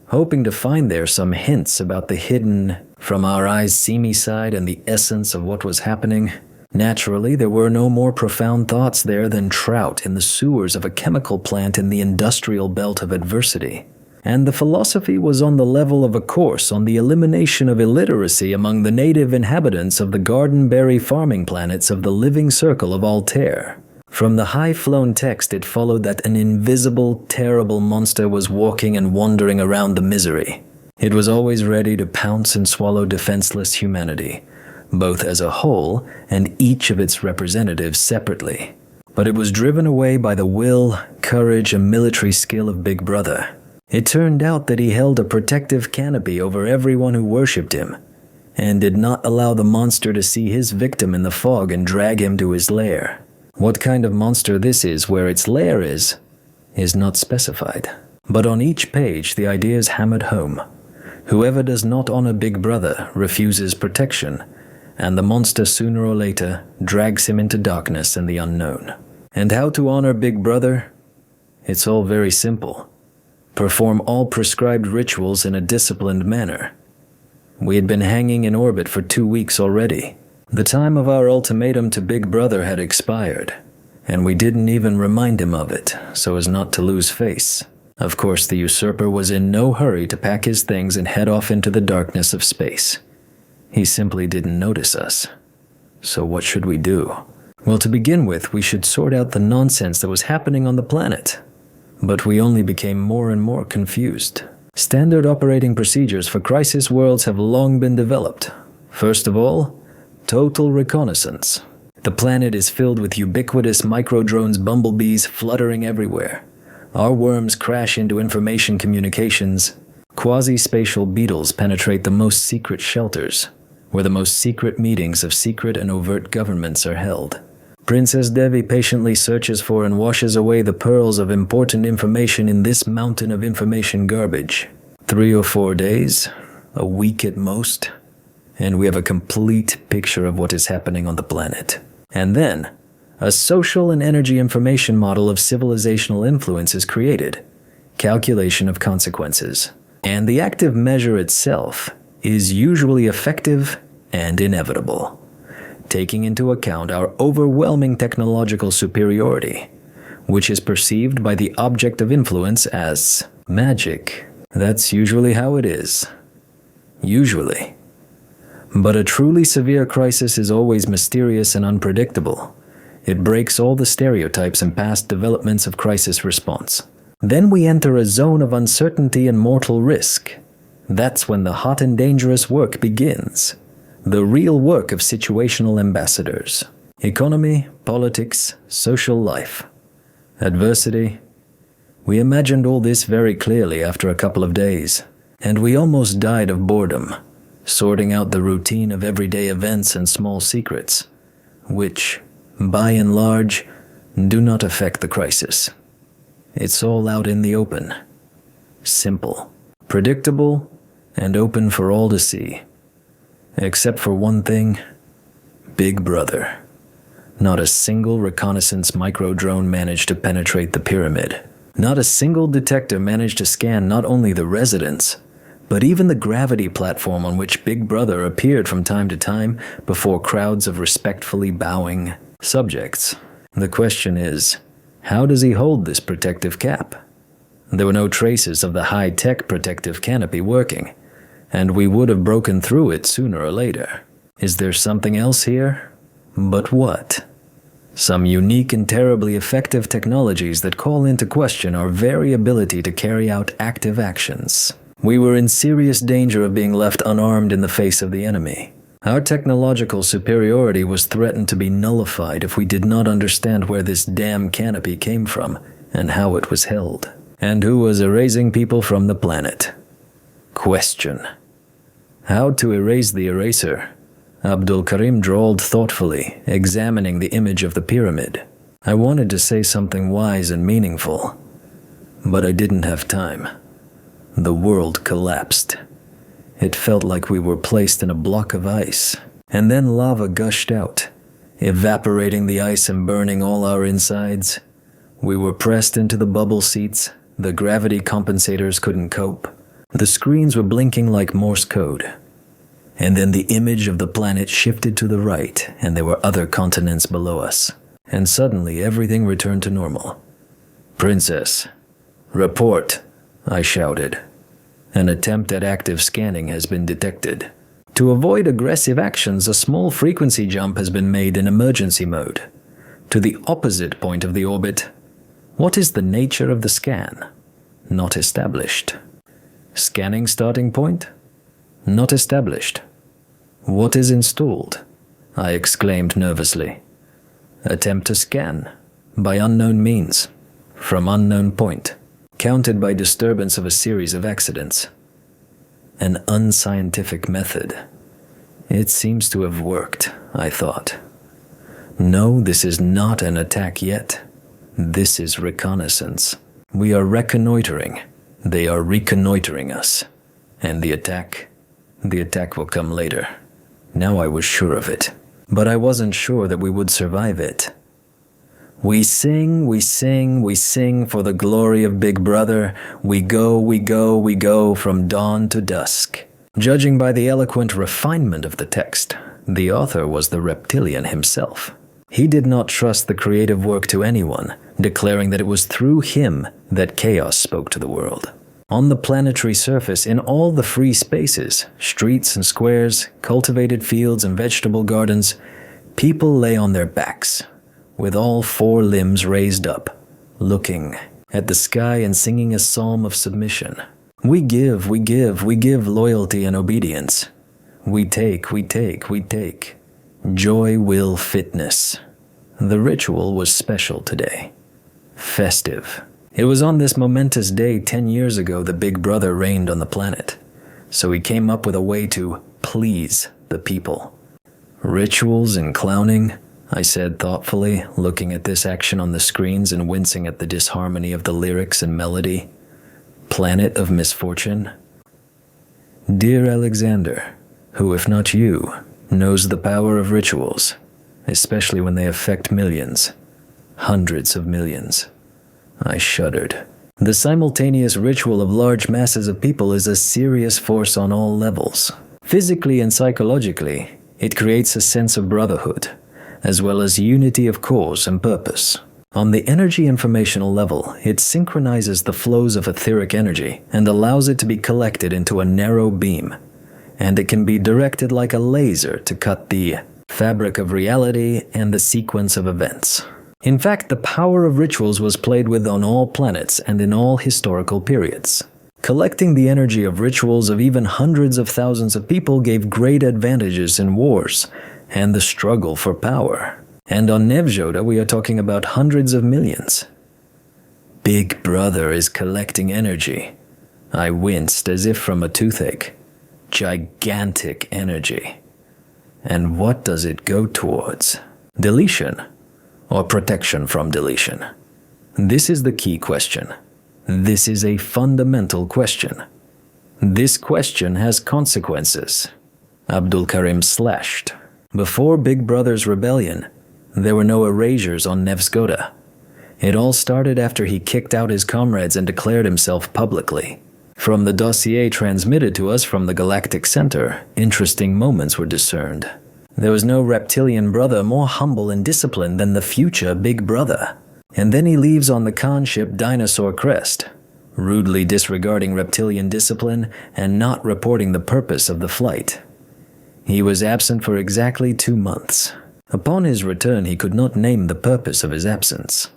hoping to find there some hints about the hidden, from our eyes seamy side and the essence of what was happening. Naturally, there were no more profound thoughts there than trout in the sewers of a chemical plant in the industrial belt of adversity. And the philosophy was on the level of a course on the elimination of illiteracy among the native inhabitants of the garden-berry farming planets of the living circle of Altair. From the high-flown text, it followed that an invisible, terrible monster was walking and wandering around the misery. It was always ready to pounce and swallow defenseless humanity, both as a whole and each of its representatives separately. But it was driven away by the will, courage, and military skill of Big Brother. It turned out that he held a protective canopy over everyone who worshipped him, and did not allow the monster to see his victim in the fog and drag him to his lair. What kind of monster this is, where its lair is not specified. But on each page the idea is hammered home. Whoever does not honor Big Brother refuses protection, and the monster sooner or later drags him into darkness and the unknown. And how to honor Big Brother? It's all very simple. Perform all prescribed rituals in a disciplined manner. We had been hanging in orbit for 2 weeks already. The time of our ultimatum to Big Brother had expired, and we didn't even remind him of it, so as not to lose face. Of course, the usurper was in no hurry to pack his things and head off into the darkness of space. He simply didn't notice us. So what should we do? Well, to begin with, we should sort out the nonsense that was happening on the planet. But we only became more and more confused. Standard operating procedures for crisis worlds have long been developed. First of all, total reconnaissance. The planet is filled with ubiquitous microdrones, bumblebees fluttering everywhere. Our worms crash into information communications. Quasi-spatial beetles penetrate the most secret shelters, where the most secret meetings of secret and overt governments are held. Princess Devi patiently searches for and washes away the pearls of important information in this mountain of information garbage. 3 or 4 days, a week at most, and we have a complete picture of what is happening on the planet. And then, a social and energy information model of civilizational influence is created. Calculation of consequences. And the active measure itself is usually effective and inevitable, taking into account our overwhelming technological superiority, which is perceived by the object of influence as magic. That's usually how it is. Usually. But a truly severe crisis is always mysterious and unpredictable. It breaks all the stereotypes and past developments of crisis response. Then we enter a zone of uncertainty and mortal risk. That's when the hot and dangerous work begins. The real work of situational ambassadors. Economy, politics, social life. Adversity. We imagined all this very clearly after a couple of days, and we almost died of boredom, sorting out the routine of everyday events and small secrets, which, by and large, do not affect the crisis. It's all out in the open. Simple, predictable, and open for all to see. Except for one thing, Big Brother. Not a single reconnaissance microdrone managed to penetrate the pyramid. Not a single detector managed to scan not only the residents, but even the gravity platform on which Big Brother appeared from time to time before crowds of respectfully bowing subjects. The question is, how does he hold this protective cap? There were no traces of the high-tech protective canopy working, and we would have broken through it sooner or later. Is there something else here? But what? Some unique and terribly effective technologies that call into question our very ability to carry out active actions. We were in serious danger of being left unarmed in the face of the enemy. Our technological superiority was threatened to be nullified if we did not understand where this damn canopy came from and how it was held, and who was erasing people from the planet. Question. How to erase the eraser? Abdulkarim drawled thoughtfully, examining the image of the pyramid. I wanted to say something wise and meaningful, but I didn't have time. The world collapsed. It felt like we were placed in a block of ice, and then lava gushed out, evaporating the ice and burning all our insides. We were pressed into the bubble seats, the gravity compensators couldn't cope. The screens were blinking like Morse code. And then the image of the planet shifted to the right, and there were other continents below us. And suddenly everything returned to normal. "Princess, report," I shouted. "An attempt at active scanning has been detected. To avoid aggressive actions, a small frequency jump has been made in emergency mode to the opposite point of the orbit. What is the nature of the scan? Not established. Scanning starting point? Not established. What is installed?" I exclaimed nervously. "Attempt to scan, by unknown means, from unknown point, counted by disturbance of a series of accidents. An unscientific method. It seems to have worked," I thought. "No, this is not an attack yet. This is reconnaissance. We are reconnoitering. They are reconnoitering us. And the attack will come later." Now I was sure of it, but I wasn't sure that we would survive it. "We sing, we sing, we sing for the glory of Big Brother. We go, we go, we go from dawn to dusk." Judging by the eloquent refinement of the text, the author was the reptilian himself. He did not trust the creative work to anyone, declaring that it was through him that chaos spoke to the world. On the planetary surface, in all the free spaces, streets and squares, cultivated fields and vegetable gardens, people lay on their backs, with all four limbs raised up, looking at the sky and singing a psalm of submission. We give, we give, we give loyalty and obedience. We take, we take, we take. Joy, will, fitness. The ritual was special today. Festive. It was on this momentous day 10 years ago that Big Brother reigned on the planet, so he came up with a way to please the people. "Rituals and clowning," I said thoughtfully, looking at this action on the screens and wincing at the disharmony of the lyrics and melody. "Planet of misfortune?" "Dear Alexander, who, if not you, knows the power of rituals, especially when they affect millions, hundreds of millions." I shuddered. The simultaneous ritual of large masses of people is a serious force on all levels. Physically and psychologically, it creates a sense of brotherhood, as well as unity of cause and purpose. On the energy informational level, it synchronizes the flows of etheric energy and allows it to be collected into a narrow beam, and it can be directed like a laser to cut the fabric of reality and the sequence of events. In fact, the power of rituals was played with on all planets and in all historical periods. Collecting the energy of rituals of even hundreds of thousands of people gave great advantages in wars and the struggle for power. And on Nevjoda, we are talking about hundreds of millions. Big Brother is collecting energy. I winced as if from a toothache. Gigantic energy. And what does it go towards? Deletion? Or protection from deletion? This is the key question. This is a fundamental question. This question has consequences. Abdulkarim slashed. Before Big Brother's rebellion, there were no erasures on Nevskoda. It all started after he kicked out his comrades and declared himself publicly. From the dossier transmitted to us from the Galactic Center, interesting moments were discerned. There was no reptilian brother more humble and disciplined than the future Big Brother. And then he leaves on the Khan ship Dinosaur Crest, rudely disregarding reptilian discipline and not reporting the purpose of the flight. He was absent for exactly 2 months. Upon his return, he could not name the purpose of his absence,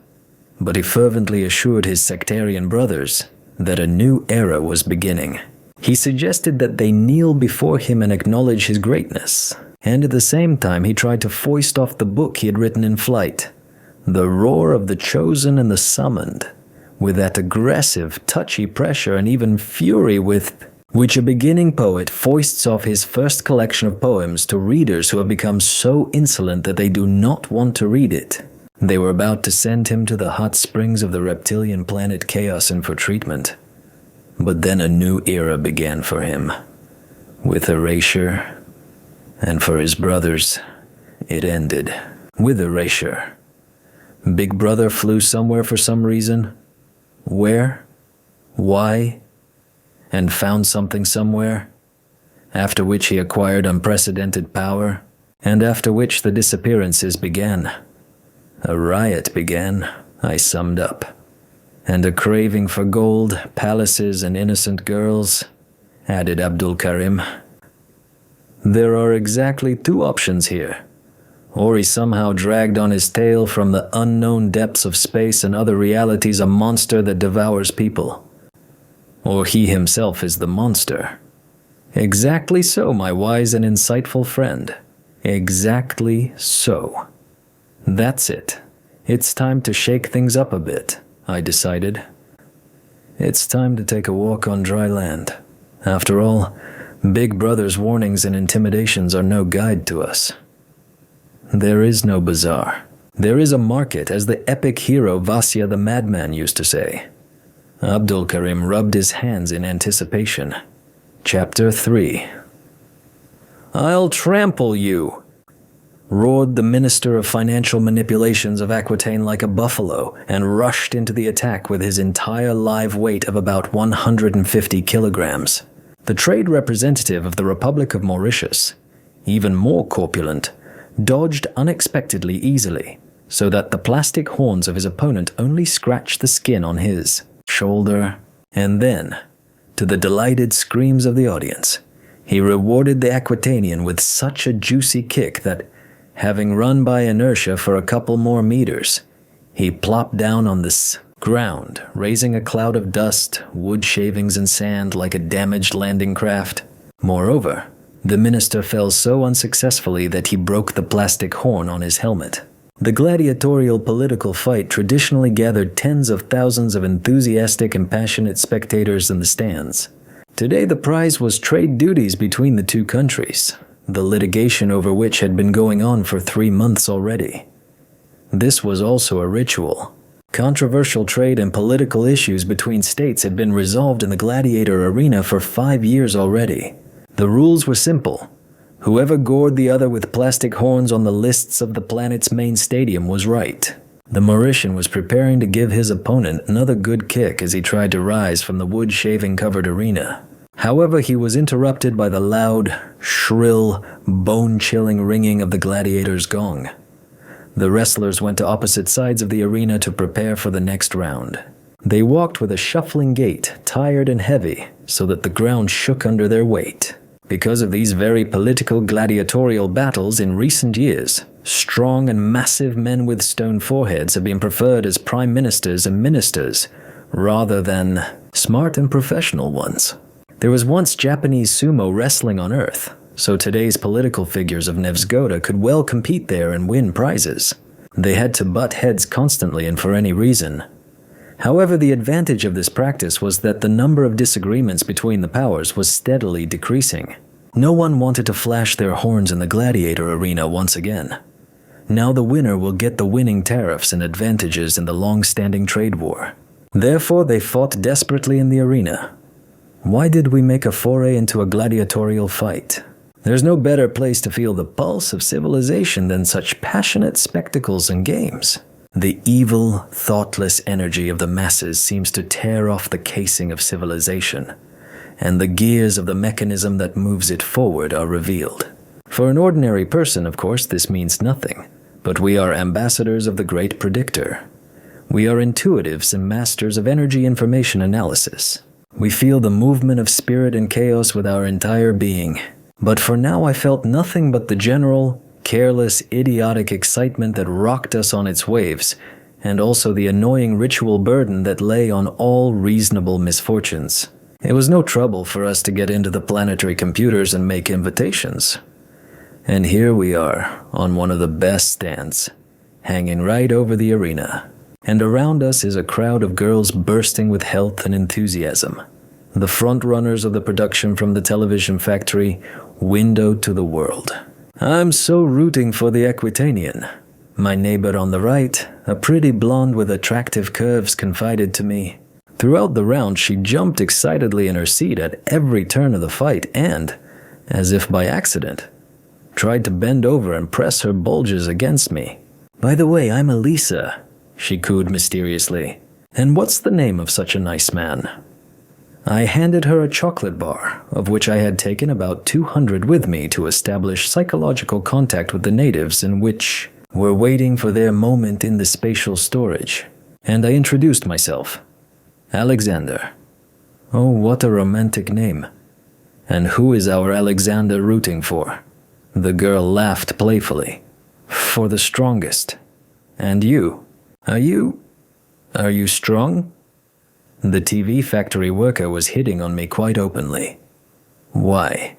but he fervently assured his sectarian brothers that a new era was beginning. He suggested that they kneel before him and acknowledge his greatness. And at the same time, he tried to foist off the book he had written in flight, The Roar of the Chosen and the Summoned, with that aggressive, touchy pressure and even fury with which a beginning poet foists off his first collection of poems to readers who have become so insolent that they do not want to read it. They were about to send him to the hot springs of the reptilian planet Chaosin for treatment. But then a new era began for him, with erasure, and for his brothers, it ended with erasure. Big Brother flew somewhere for some reason. Where? Why? And found something somewhere, after which he acquired unprecedented power, and after which the disappearances began. A riot began, I summed up, and a craving for gold, palaces, and innocent girls, added Abdulkarim. There are exactly two options here. Or he somehow dragged on his tail from the unknown depths of space and other realities a monster that devours people. Or he himself is the monster. Exactly so, my wise and insightful friend. Exactly so. That's it. It's time to shake things up a bit, I decided. It's time to take a walk on dry land. After all, Big Brother's warnings and intimidations are no guide to us. There is no bazaar. There is a market, as the epic hero Vasya the Madman used to say. Abdulkarim rubbed his hands in anticipation. Chapter 3. I'll trample you, roared the Minister of Financial Manipulations of Aquitaine like a buffalo, and rushed into the attack with his entire live weight of about 150 kilograms. The trade representative of the Republic of Mauritius, even more corpulent, dodged unexpectedly easily, so that the plastic horns of his opponent only scratched the skin on his shoulder, and then, to the delighted screams of the audience, he rewarded the Aquitanian with such a juicy kick that, having run by inertia for a couple more meters, he plopped down on the ground, raising a cloud of dust, wood shavings, and sand like a damaged landing craft. Moreover, the minister fell so unsuccessfully that he broke the plastic horn on his helmet. The gladiatorial political fight traditionally gathered tens of thousands of enthusiastic and passionate spectators in the stands. Today the prize was trade duties between the two countries, the litigation over which had been going on for 3 months already. This was also a ritual. Controversial trade and political issues between states had been resolved in the gladiator arena for 5 years already. The rules were simple. Whoever gored the other with plastic horns on the lists of the planet's main stadium was right. The Mauritian was preparing to give his opponent another good kick as he tried to rise from the wood-shaving-covered arena. However, he was interrupted by the loud, shrill, bone-chilling ringing of the gladiator's gong. The wrestlers went to opposite sides of the arena to prepare for the next round. They walked with a shuffling gait, tired and heavy, so that the ground shook under their weight. Because of these very political gladiatorial battles in recent years, strong and massive men with stone foreheads have been preferred as prime ministers and ministers, rather than smart and professional ones. There was once Japanese sumo wrestling on Earth, so today's political figures of Nevzgoda could well compete there and win prizes. They had to butt heads constantly and for any reason. However, the advantage of this practice was that the number of disagreements between the powers was steadily decreasing. No one wanted to flash their horns in the gladiator arena once again. Now the winner will get the winning tariffs and advantages in the long-standing trade war. Therefore, they fought desperately in the arena. Why did we make a foray into a gladiatorial fight? There's no better place to feel the pulse of civilization than such passionate spectacles and games. The evil, thoughtless energy of the masses seems to tear off the casing of civilization, and the gears of the mechanism that moves it forward are revealed. For an ordinary person, of course, this means nothing, but we are ambassadors of the great predictor. We are intuitives and masters of energy information analysis. We feel the movement of spirit and chaos with our entire being. But for now I felt nothing but the general, careless, idiotic excitement that rocked us on its waves, and also the annoying ritual burden that lay on all reasonable misfortunes. It was no trouble for us to get into the planetary computers and make invitations. And here we are, on one of the best stands, hanging right over the arena. And around us is a crowd of girls bursting with health and enthusiasm. The front-runners of the production from the television factory, windowed to the world. I'm so rooting for the Aquitanian. My neighbor on the right, a pretty blonde with attractive curves, confided to me. Throughout the round, she jumped excitedly in her seat at every turn of the fight and, as if by accident, tried to bend over and press her bulges against me. "By the way, I'm Elisa," she cooed mysteriously. "And what's the name of such a nice man?" I handed her a chocolate bar, of which I had taken about 200 with me to establish psychological contact with the natives in which were waiting for their moment in the spatial storage, and I introduced myself. Alexander. Oh, what a romantic name. And who is our Alexander rooting for? The girl laughed playfully. For the strongest. And you? Are you strong? The TV factory worker was hitting on me quite openly. Why?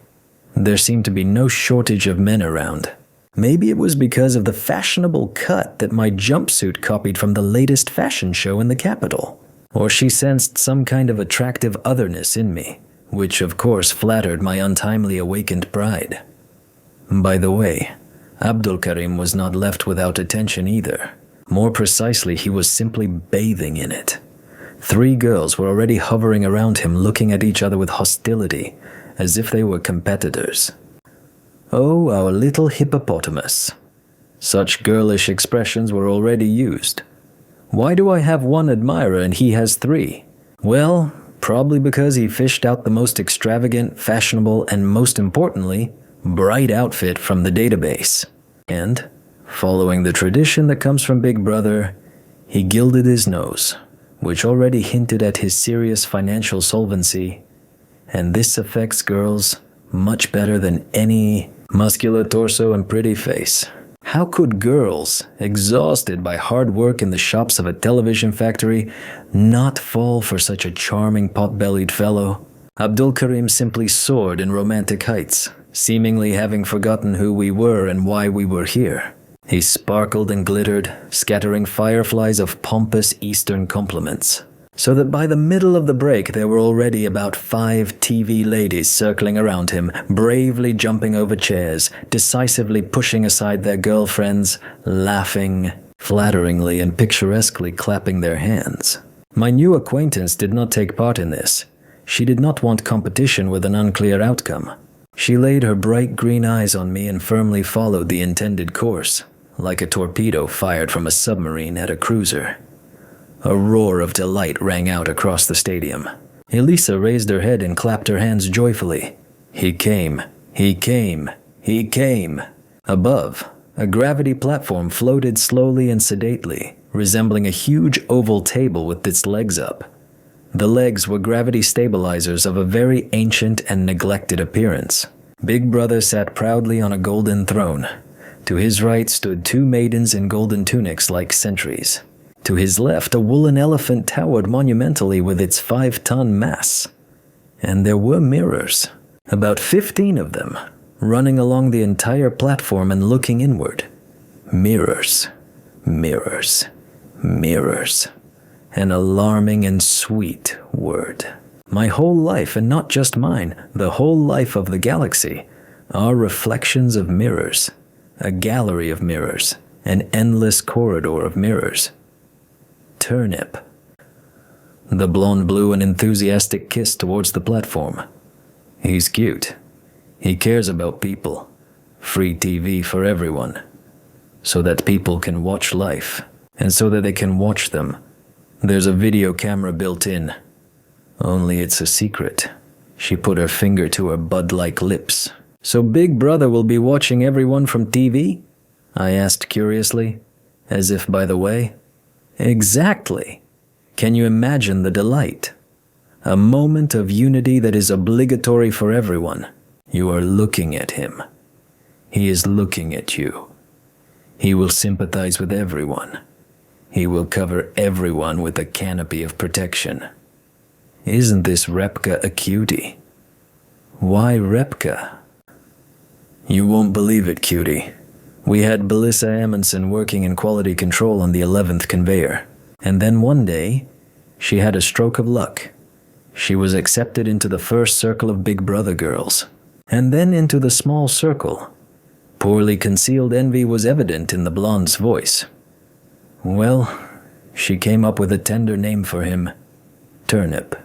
There seemed to be no shortage of men around. Maybe it was because of the fashionable cut that my jumpsuit copied from the latest fashion show in the capital. Or she sensed some kind of attractive otherness in me, which of course flattered my untimely awakened pride. By the way, Abdulkarim was not left without attention either. More precisely, he was simply bathing in it. 3 girls were already hovering around him, looking at each other with hostility, as if they were competitors. Oh, our little hippopotamus. Such girlish expressions were already used. Why do I have 1 admirer and he has 3? Well, probably because he fished out the most extravagant, fashionable, and most importantly, bright outfit from the database. And, following the tradition that comes from Big Brother, he gilded his nose, which already hinted at his serious financial solvency, and this affects girls much better than any muscular torso and pretty face. How could girls, exhausted by hard work in the shops of a television factory, not fall for such a charming pot-bellied fellow? Abdulkarim simply soared in romantic heights, seemingly having forgotten who we were and why we were here. He sparkled and glittered, scattering fireflies of pompous Eastern compliments, so that by the middle of the break there were already about 5 TV ladies circling around him, bravely jumping over chairs, decisively pushing aside their girlfriends, laughing, flatteringly and picturesquely clapping their hands. My new acquaintance did not take part in this. She did not want competition with an unclear outcome. She laid her bright green eyes on me and firmly followed the intended course, like a torpedo fired from a submarine at a cruiser. A roar of delight rang out across the stadium. Elisa raised her head and clapped her hands joyfully. He came. He came. He came. Above, a gravity platform floated slowly and sedately, resembling a huge oval table with its legs up. The legs were gravity stabilizers of a very ancient and neglected appearance. Big Brother sat proudly on a golden throne. To his right stood 2 maidens in golden tunics like sentries. To his left, a woolen elephant towered monumentally with its 5-ton mass. And there were mirrors, about 15 of them, running along the entire platform and looking inward. Mirrors, mirrors, mirrors. An alarming and sweet word. My whole life, and not just mine, the whole life of the galaxy, are reflections of mirrors. A gallery of mirrors, an endless corridor of mirrors. Turnip. The blonde blew an enthusiastic kiss towards the platform. He's cute. He cares about people. Free TV for everyone. So that people can watch life, and so that they can watch them. There's a video camera built in. Only it's a secret. She put her finger to her bud-like lips. So Big Brother will be watching everyone from TV? I asked curiously, as if by the way. Exactly. Can you imagine the delight? A moment of unity that is obligatory for everyone. You are looking at him. He is looking at you. He will sympathize with everyone. He will cover everyone with a canopy of protection. Isn't this Repka a cutie? Why Repka? You won't believe it, cutie. We had Belissa Amundsen working in quality control on the 11th conveyor. And then one day, she had a stroke of luck. She was accepted into the first circle of Big Brother girls, and then into the small circle. Poorly concealed envy was evident in the blonde's voice. Well, she came up with a tender name for him. Turnip.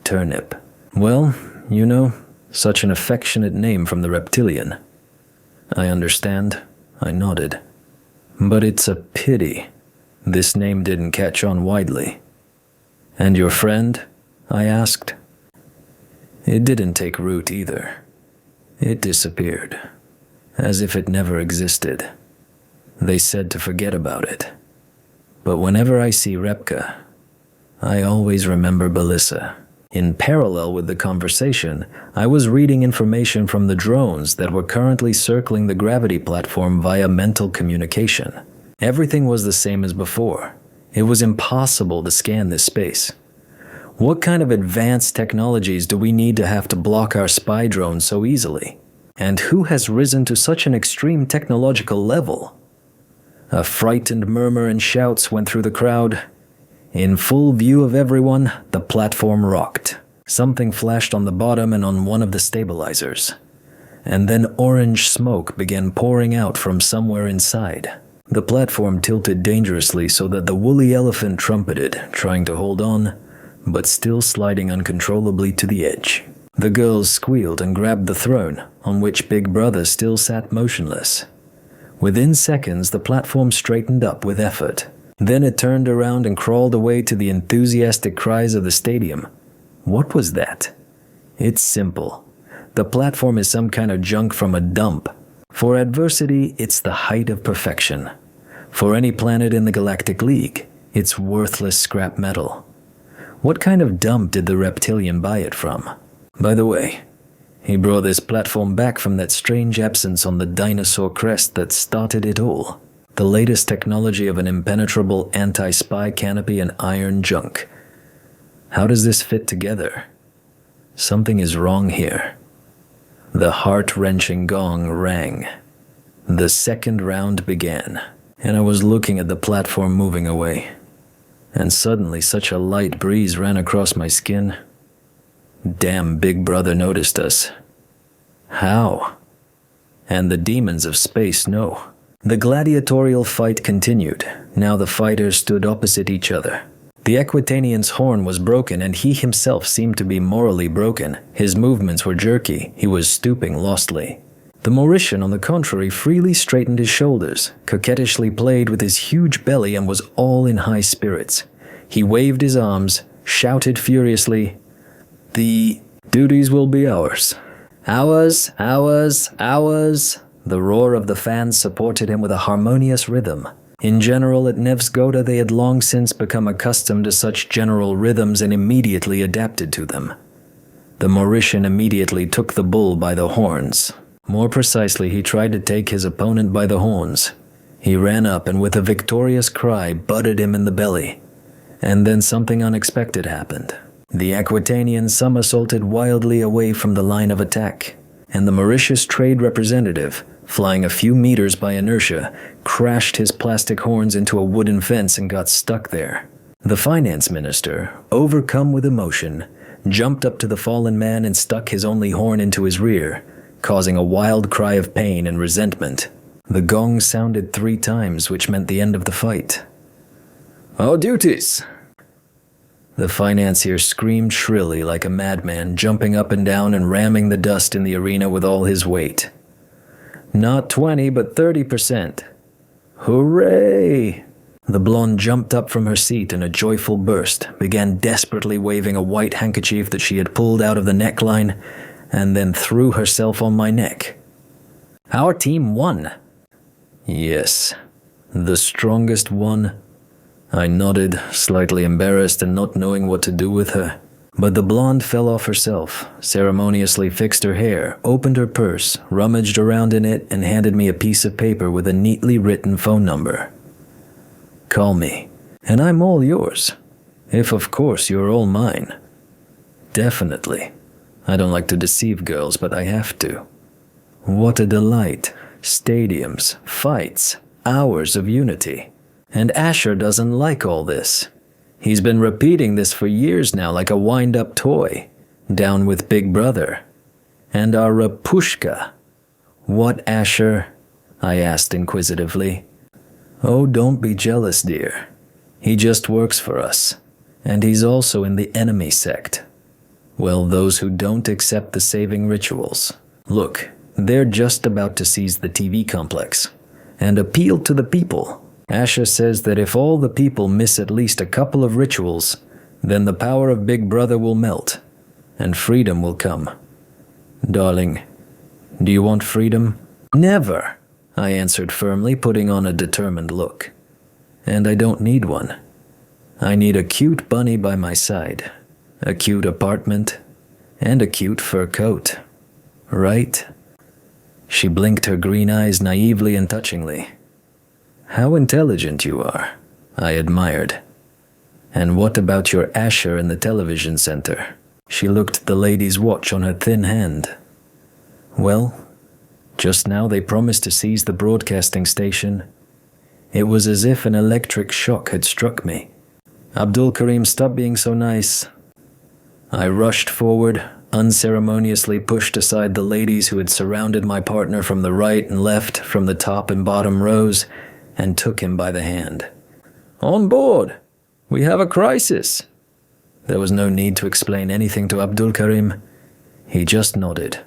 Turnip. Well, you know, such an affectionate name from the reptilian. I understand. I nodded. But it's a pity this name didn't catch on widely. And your friend? I asked. It didn't take root either. It disappeared, as if it never existed. They said to forget about it. But whenever I see Repka, I always remember Belissa. In parallel with the conversation, I was reading information from the drones that were currently circling the gravity platform via mental communication. Everything was the same as before. It was impossible to scan this space. What kind of advanced technologies do we need to have to block our spy drones so easily? And who has risen to such an extreme technological level? A frightened murmur and shouts went through the crowd. In full view of everyone, the platform rocked. Something flashed on the bottom and on one of the stabilizers. And then orange smoke began pouring out from somewhere inside. The platform tilted dangerously so that the woolly elephant trumpeted, trying to hold on, but still sliding uncontrollably to the edge. The girls squealed and grabbed the throne, on which Big Brother still sat motionless. Within seconds, the platform straightened up with effort. Then it turned around and crawled away to the enthusiastic cries of the stadium. What was that? It's simple. The platform is some kind of junk from a dump. For adversity, it's the height of perfection. For any planet in the Galactic League, it's worthless scrap metal. What kind of dump did the reptilian buy it from? By the way, he brought this platform back from that strange absence on the dinosaur crest that started it all. The latest technology of an impenetrable anti-spy canopy and iron junk. How does this fit together? Something is wrong here. The heart-wrenching gong rang. The second round began, and I was looking at the platform moving away. And suddenly such a light breeze ran across my skin. Damn, Big Brother noticed us. How? And the demons of space know. The gladiatorial fight continued. Now the fighters stood opposite each other. The Equitanian's horn was broken, and he himself seemed to be morally broken. His movements were jerky. He was stooping lostly. The Mauritian, on the contrary, freely straightened his shoulders, coquettishly played with his huge belly, and was all in high spirits. He waved his arms, shouted furiously, "The duties will be ours. Ours, ours, ours." The roar of the fans supported him with a harmonious rhythm. In general, at Nevsgoda they had long since become accustomed to such general rhythms and immediately adapted to them. The Mauritian immediately took the bull by the horns. More precisely, he tried to take his opponent by the horns. He ran up and with a victorious cry butted him in the belly. And then something unexpected happened. The Aquitanian somersaulted wildly away from the line of attack, and the Mauritius trade representative, flying a few meters by inertia, crashed his plastic horns into a wooden fence and got stuck there. The finance minister, overcome with emotion, jumped up to the fallen man and stuck his only horn into his rear, causing a wild cry of pain and resentment. The gong sounded 3 times, which meant the end of the fight. "Our duties!" The financier screamed shrilly like a madman, jumping up and down and ramming the dust in the arena with all his weight. "Not 20, but 30%. Hooray!" The blonde jumped up from her seat in a joyful burst, began desperately waving a white handkerchief that she had pulled out of the neckline, and then threw herself on my neck. "Our team won." "Yes, the strongest won." I nodded, slightly embarrassed and not knowing what to do with her. But the blonde fell off herself, ceremoniously fixed her hair, opened her purse, rummaged around in it, and handed me a piece of paper with a neatly written phone number. "Call me, and I'm all yours. If, of course, you're all mine." "Definitely. I don't like to deceive girls, but I have to." What a delight. Stadiums, fights, hours of unity. And Asher doesn't like all this. He's been repeating this for years now like a wind-up toy. Down with Big Brother. And our Rapushka. What Asher? I asked inquisitively. Oh, don't be jealous, dear. He just works for us. And he's also in the enemy sect. Well, those who don't accept the saving rituals. Look, they're just about to seize the TV complex and appeal to the people. Asher says that if all the people miss at least a couple of rituals, then the power of Big Brother will melt, and freedom will come. Darling, do you want freedom? Never, I answered firmly, putting on a determined look. And I don't need one. I need a cute bunny by my side, a cute apartment, and a cute fur coat. Right? She blinked her green eyes naively and touchingly. How intelligent you are, I admired. And what about your Asher in the television center? She looked at the lady's watch on her thin hand. Well, just now they promised to seize the broadcasting station. It was as if an electric shock had struck me. Abdulkarim, stop being so nice. I rushed forward, unceremoniously pushed aside the ladies who had surrounded my partner from the right and left, from the top and bottom rows, and took him by the hand. On board! We have a crisis! There was no need to explain anything to Abdulkarim. He just nodded.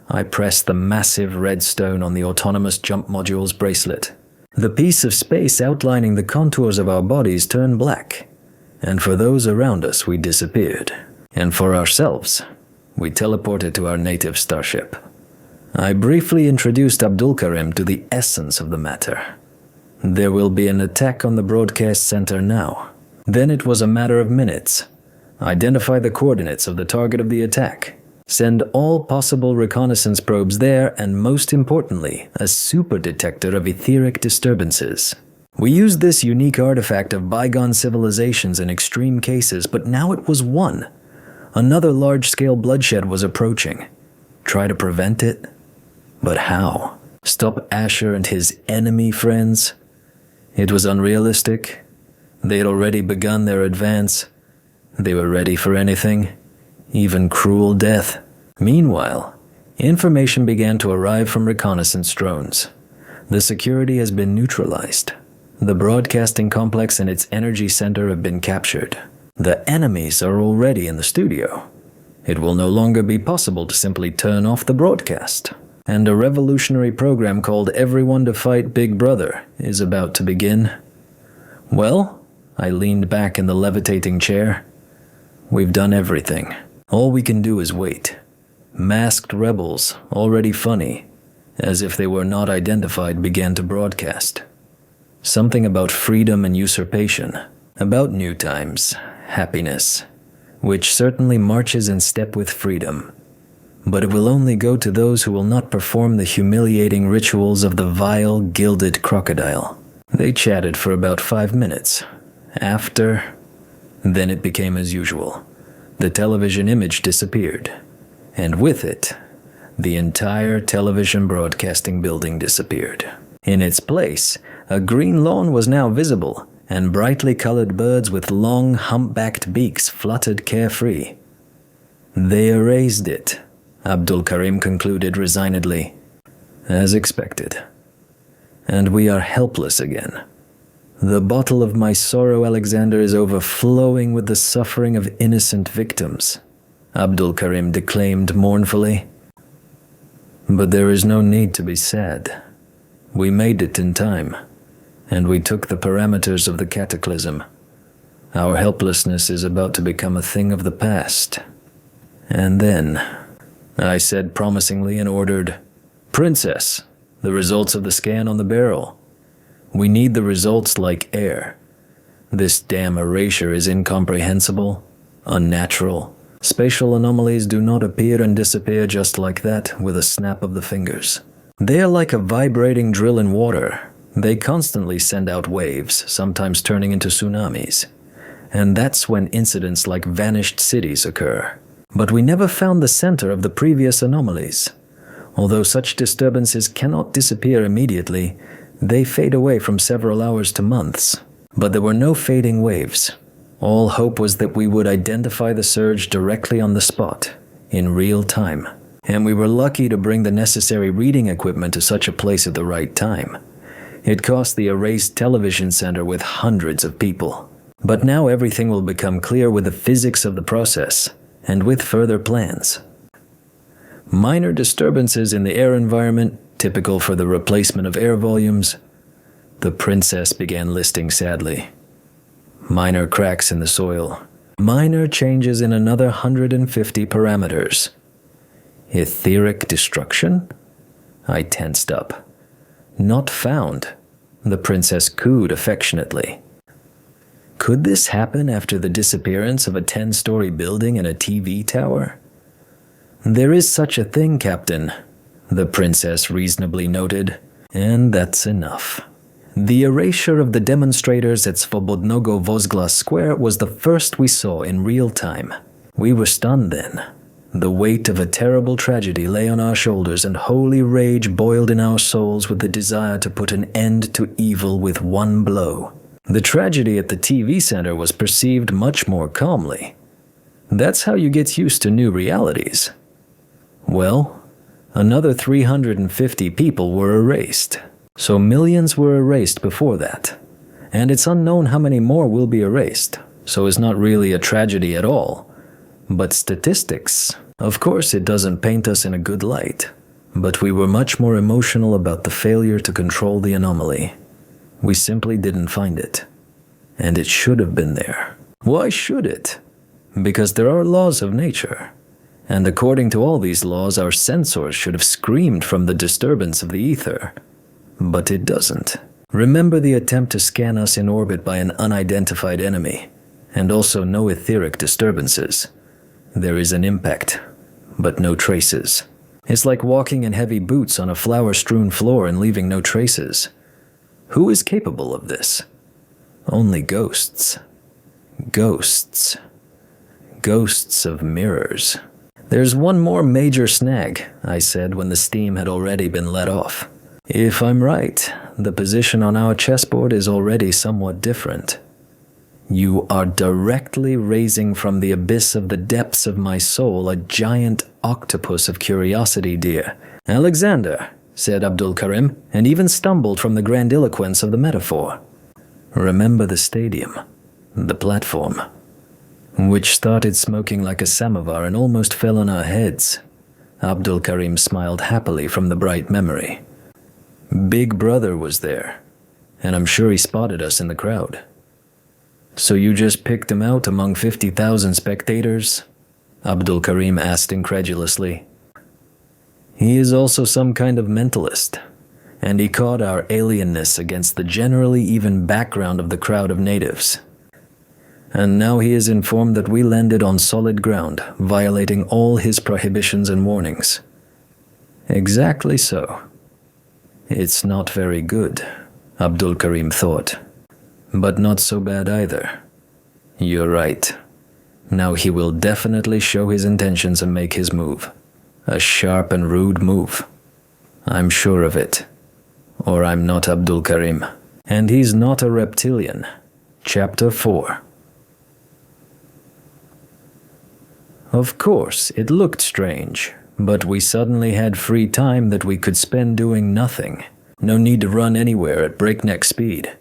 I pressed the massive red stone on the autonomous jump module's bracelet. The piece of space outlining the contours of our bodies turned black, and for those around us we disappeared. And for ourselves, we teleported to our native starship. I briefly introduced Abdulkarim to the essence of the matter. There will be an attack on the broadcast center now. Then it was a matter of minutes. Identify the coordinates of the target of the attack. Send all possible reconnaissance probes there, and most importantly, a super detector of etheric disturbances. We used this unique artifact of bygone civilizations in extreme cases, but now it was one. Another large-scale bloodshed was approaching. Try to prevent it? But how? Stop Asher and his enemy friends? It was unrealistic. They had already begun their advance. They were ready for anything, even cruel death. Meanwhile, information began to arrive from reconnaissance drones. The security has been neutralized. The broadcasting complex and its energy center have been captured. The enemies are already in the studio. It will no longer be possible to simply turn off the broadcast. And a revolutionary program called Everyone to Fight Big Brother is about to begin. Well, I leaned back in the levitating chair. We've done everything. All we can do is wait. Masked rebels, already funny, as if they were not identified, began to broadcast. Something about freedom and usurpation, about new times, happiness, which certainly marches in step with freedom. But it will only go to those who will not perform the humiliating rituals of the vile, gilded crocodile. They chatted for about 5 minutes. Then it became as usual. The television image disappeared. And with it, the entire television broadcasting building disappeared. In its place, a green lawn was now visible, and brightly colored birds with long, humpbacked beaks fluttered carefree. They erased it, Abdulkarim concluded resignedly. As expected. And we are helpless again. The bottle of my sorrow, Alexander, is overflowing with the suffering of innocent victims, Abdulkarim declaimed mournfully. But there is no need to be sad. We made it in time, and we took the parameters of the cataclysm. Our helplessness is about to become a thing of the past. And then, I said promisingly and ordered, Princess, the results of the scan on the barrel. We need the results like air. This damn erasure is incomprehensible, unnatural. Spatial anomalies do not appear and disappear just like that with a snap of the fingers. They are like a vibrating drill in water. They constantly send out waves, sometimes turning into tsunamis. And that's when incidents like vanished cities occur. But we never found the center of the previous anomalies. Although such disturbances cannot disappear immediately, they fade away from several hours to months. But there were no fading waves. All hope was that we would identify the surge directly on the spot, in real time. And we were lucky to bring the necessary reading equipment to such a place at the right time. It cost the erased television center with hundreds of people. But now everything will become clear with the physics of the process, and with further plans. Minor disturbances in the air environment, typical for the replacement of air volumes. The princess began listing sadly. Minor cracks in the soil. Minor changes in another 150 parameters. Etheric destruction? I tensed up. Not found. The princess cooed affectionately. Could this happen after the disappearance of a 10-story building and a TV tower? There is such a thing, Captain, the princess reasonably noted, and that's enough. The erasure of the demonstrators at Svobodnogo Vozglas Square was the first we saw in real time. We were stunned then. The weight of a terrible tragedy lay on our shoulders, and holy rage boiled in our souls with the desire to put an end to evil with one blow. The tragedy at the TV center was perceived much more calmly. That's how you get used to new realities. Well, another 350 people were erased. So millions were erased before that. And it's unknown how many more will be erased, so it's not really a tragedy at all. But statistics, of course it doesn't paint us in a good light. But we were much more emotional about the failure to control the anomaly. We simply didn't find it. And it should have been there. Why should it? Because there are laws of nature. And according to all these laws, our sensors should have screamed from the disturbance of the ether. But it doesn't. Remember the attempt to scan us in orbit by an unidentified enemy, and also no etheric disturbances. There is an impact, but no traces. It's like walking in heavy boots on a flower-strewn floor and leaving no traces. Who is capable of this? Only ghosts. Ghosts. Ghosts of mirrors. There's one more major snag, I said when the steam had already been let off. If I'm right, the position on our chessboard is already somewhat different. You are directly raising from the abyss of the depths of my soul a giant octopus of curiosity, dear. Alexander, said Abdulkarim, and even stumbled from the grandiloquence of the metaphor. Remember the stadium, the platform, which started smoking like a samovar and almost fell on our heads. Abdulkarim smiled happily from the bright memory. Big Brother was there, and I'm sure he spotted us in the crowd. So you just picked him out among 50,000 spectators? Abdulkarim asked incredulously. He is also some kind of mentalist, and he caught our alienness against the generally even background of the crowd of natives. And now he is informed that we landed on solid ground, violating all his prohibitions and warnings. Exactly so. It's not very good, Abdulkarim thought. But not so bad either. You're right. Now he will definitely show his intentions and make his move. A sharp and rude move. I'm sure of it. Or I'm not Abdulkarim. And he's not a reptilian. Chapter 4. Of course, it looked strange. But we suddenly had free time that we could spend doing nothing. No need to run anywhere at breakneck speed.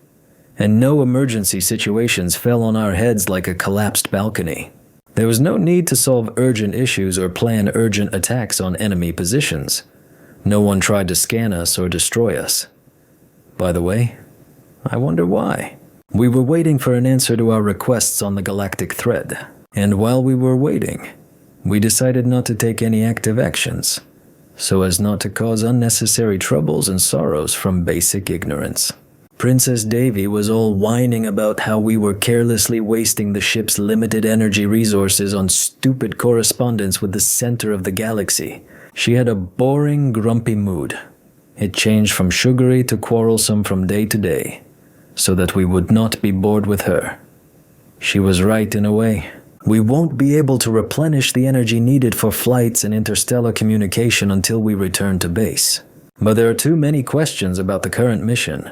And no emergency situations fell on our heads like a collapsed balcony. There was no need to solve urgent issues or plan urgent attacks on enemy positions. No one tried to scan us or destroy us. By the way, I wonder why. We were waiting for an answer to our requests on the galactic thread. And while we were waiting, we decided not to take any active actions, so as not to cause unnecessary troubles and sorrows from basic ignorance. Princess Davy was all whining about how we were carelessly wasting the ship's limited energy resources on stupid correspondence with the center of the galaxy. She had a boring, grumpy mood. It changed from sugary to quarrelsome from day to day, so that we would not be bored with her. She was right in a way. We won't be able to replenish the energy needed for flights and interstellar communication until we return to base. But there are too many questions about the current mission.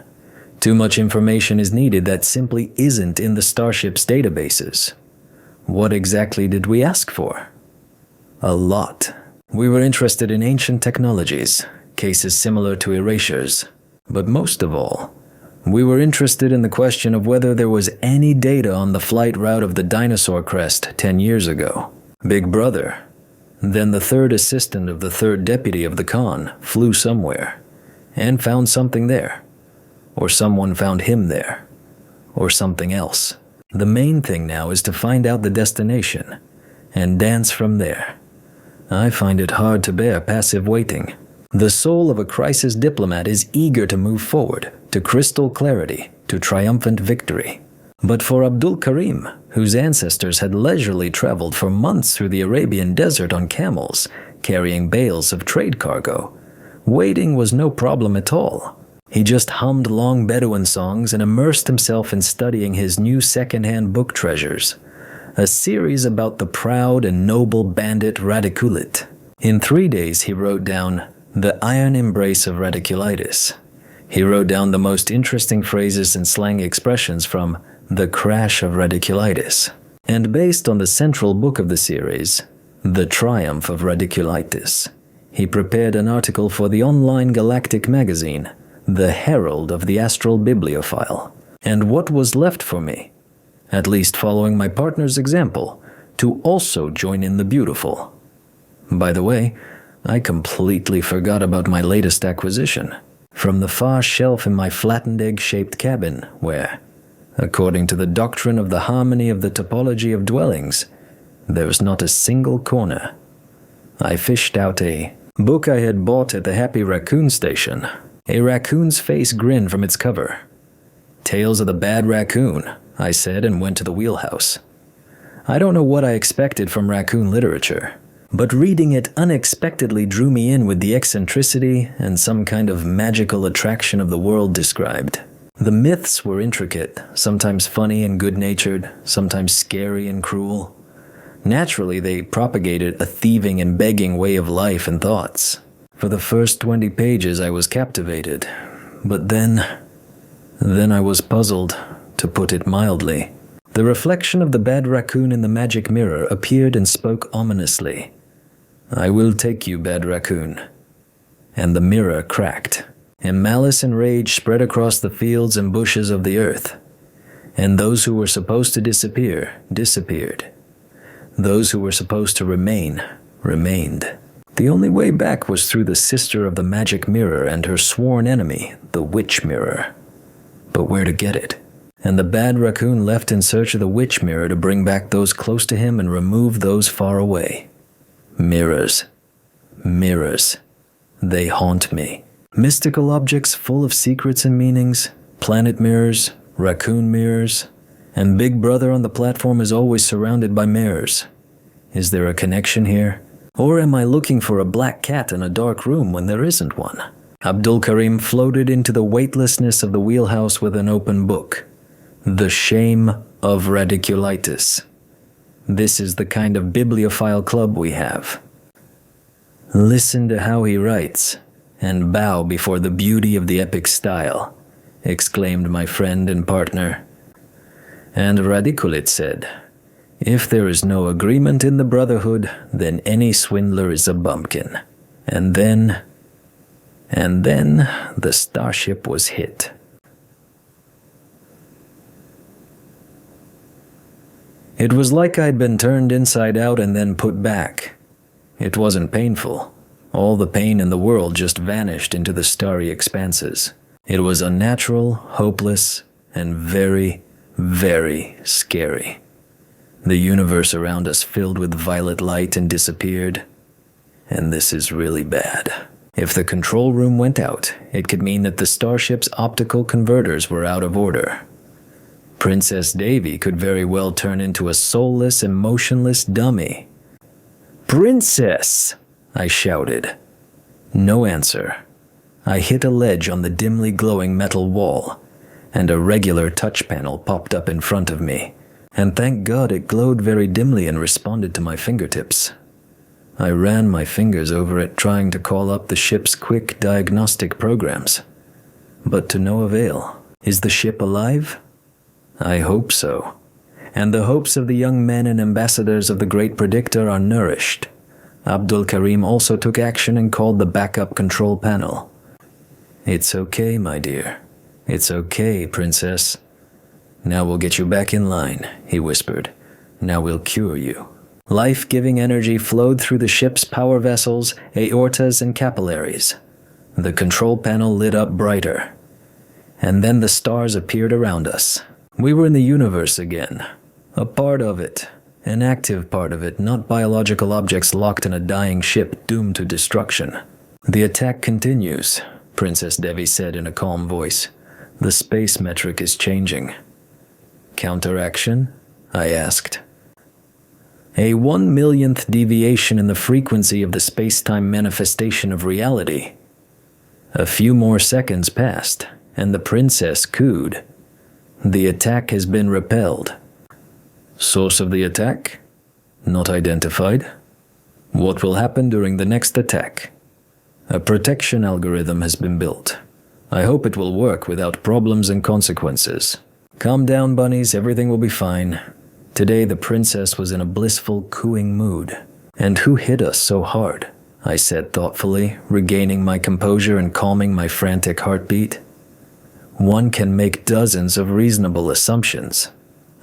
Too much information is needed that simply isn't in the starship's databases. What exactly did we ask for? A lot. We were interested in ancient technologies, cases similar to erasures. But most of all, we were interested in the question of whether there was any data on the flight route of the dinosaur crest 10 years ago. Big Brother, then the third assistant of the third deputy of the Khan, flew somewhere and found something there. Or someone found him there. Or something else. The main thing now is to find out the destination and dance from there. I find it hard to bear passive waiting. The soul of a crisis diplomat is eager to move forward, to crystal clarity, to triumphant victory. But for Abdulkarim, whose ancestors had leisurely traveled for months through the Arabian desert on camels, carrying bales of trade cargo, waiting was no problem at all. He just hummed long Bedouin songs and immersed himself in studying his new second-hand book treasures, a series about the proud and noble bandit Radiculit. In 3 days he wrote down The Iron Embrace of Radiculitis. He wrote down the most interesting phrases and slang expressions from The Crash of Radiculitis. And based on the central book of the series, The Triumph of Radiculitis, he prepared an article for the online galactic magazine, The Herald of the Astral Bibliophile. And what was left for me, at least following my partner's example, to also join in the beautiful. By the way, I completely forgot about my latest acquisition, from the far shelf in my flattened egg-shaped cabin where, according to the doctrine of the harmony of the topology of dwellings, there was not a single corner. I fished out a book I had bought at the Happy Raccoon station. A raccoon's face grinned from its cover. Tales of the Bad Raccoon, I said, and went to the wheelhouse. I don't know what I expected from raccoon literature, but reading it unexpectedly drew me in with the eccentricity and some kind of magical attraction of the world described. The myths were intricate, sometimes funny and good-natured, sometimes scary and cruel. Naturally, they propagated a thieving and begging way of life and thoughts. For the first 20 pages I was captivated, but then I was puzzled, to put it mildly. The reflection of the bad raccoon in the magic mirror appeared and spoke ominously. I will take you, bad raccoon. And the mirror cracked, and malice and rage spread across the fields and bushes of the earth. And those who were supposed to disappear, disappeared. Those who were supposed to remain, remained. The only way back was through the sister of the magic mirror and her sworn enemy, the witch mirror. But where to get it? And the bad raccoon left in search of the witch mirror to bring back those close to him and remove those far away. Mirrors. Mirrors. They haunt me. Mystical objects full of secrets and meanings, planet mirrors, raccoon mirrors, and Big Brother on the platform is always surrounded by mirrors. Is there a connection here? Or am I looking for a black cat in a dark room when there isn't one? Abdulkarim floated into the weightlessness of the wheelhouse with an open book. The Shame of Radiculitis. This is the kind of bibliophile club we have. Listen to how he writes, and bow before the beauty of the epic style, exclaimed my friend and partner. And Radiculit said, if there is no agreement in the Brotherhood, then any swindler is a bumpkin. And then the starship was hit. It was like I'd been turned inside out and then put back. It wasn't painful. All the pain in the world just vanished into the starry expanses. It was unnatural, hopeless, and very, very scary. The universe around us filled with violet light and disappeared. And this is really bad. If the control room went out, it could mean that the starship's optical converters were out of order. Princess Davy could very well turn into a soulless, emotionless dummy. "Princess!" I shouted. No answer. I hit a ledge on the dimly glowing metal wall, and a regular touch panel popped up in front of me, and thank God it glowed very dimly and responded to my fingertips. I ran my fingers over it, trying to call up the ship's quick diagnostic programs, but to no avail. Is the ship alive? I hope so. And the hopes of the young men and ambassadors of the Great Predictor are nourished. Abdulkarim also took action and called the backup control panel. It's okay, my dear. It's okay, princess. Now we'll get you back in line, he whispered. Now we'll cure you. Life-giving energy flowed through the ship's power vessels, aortas, and capillaries. The control panel lit up brighter. And then the stars appeared around us. We were in the universe again. A part of it. An active part of it, not biological objects locked in a dying ship doomed to destruction. The attack continues, Princess Devi said in a calm voice. The space metric is changing. Counteraction? I asked. A 1/1,000,000th deviation in the frequency of the space-time manifestation of reality. A few more seconds passed, and the princess cooed. The attack has been repelled. Source of the attack? Not identified. What will happen during the next attack? A protection algorithm has been built. I hope it will work without problems and consequences. Calm down, bunnies, everything will be fine. Today the princess was in a blissful, cooing mood. And who hit us so hard? I said thoughtfully, regaining my composure and calming my frantic heartbeat. One can make dozens of reasonable assumptions.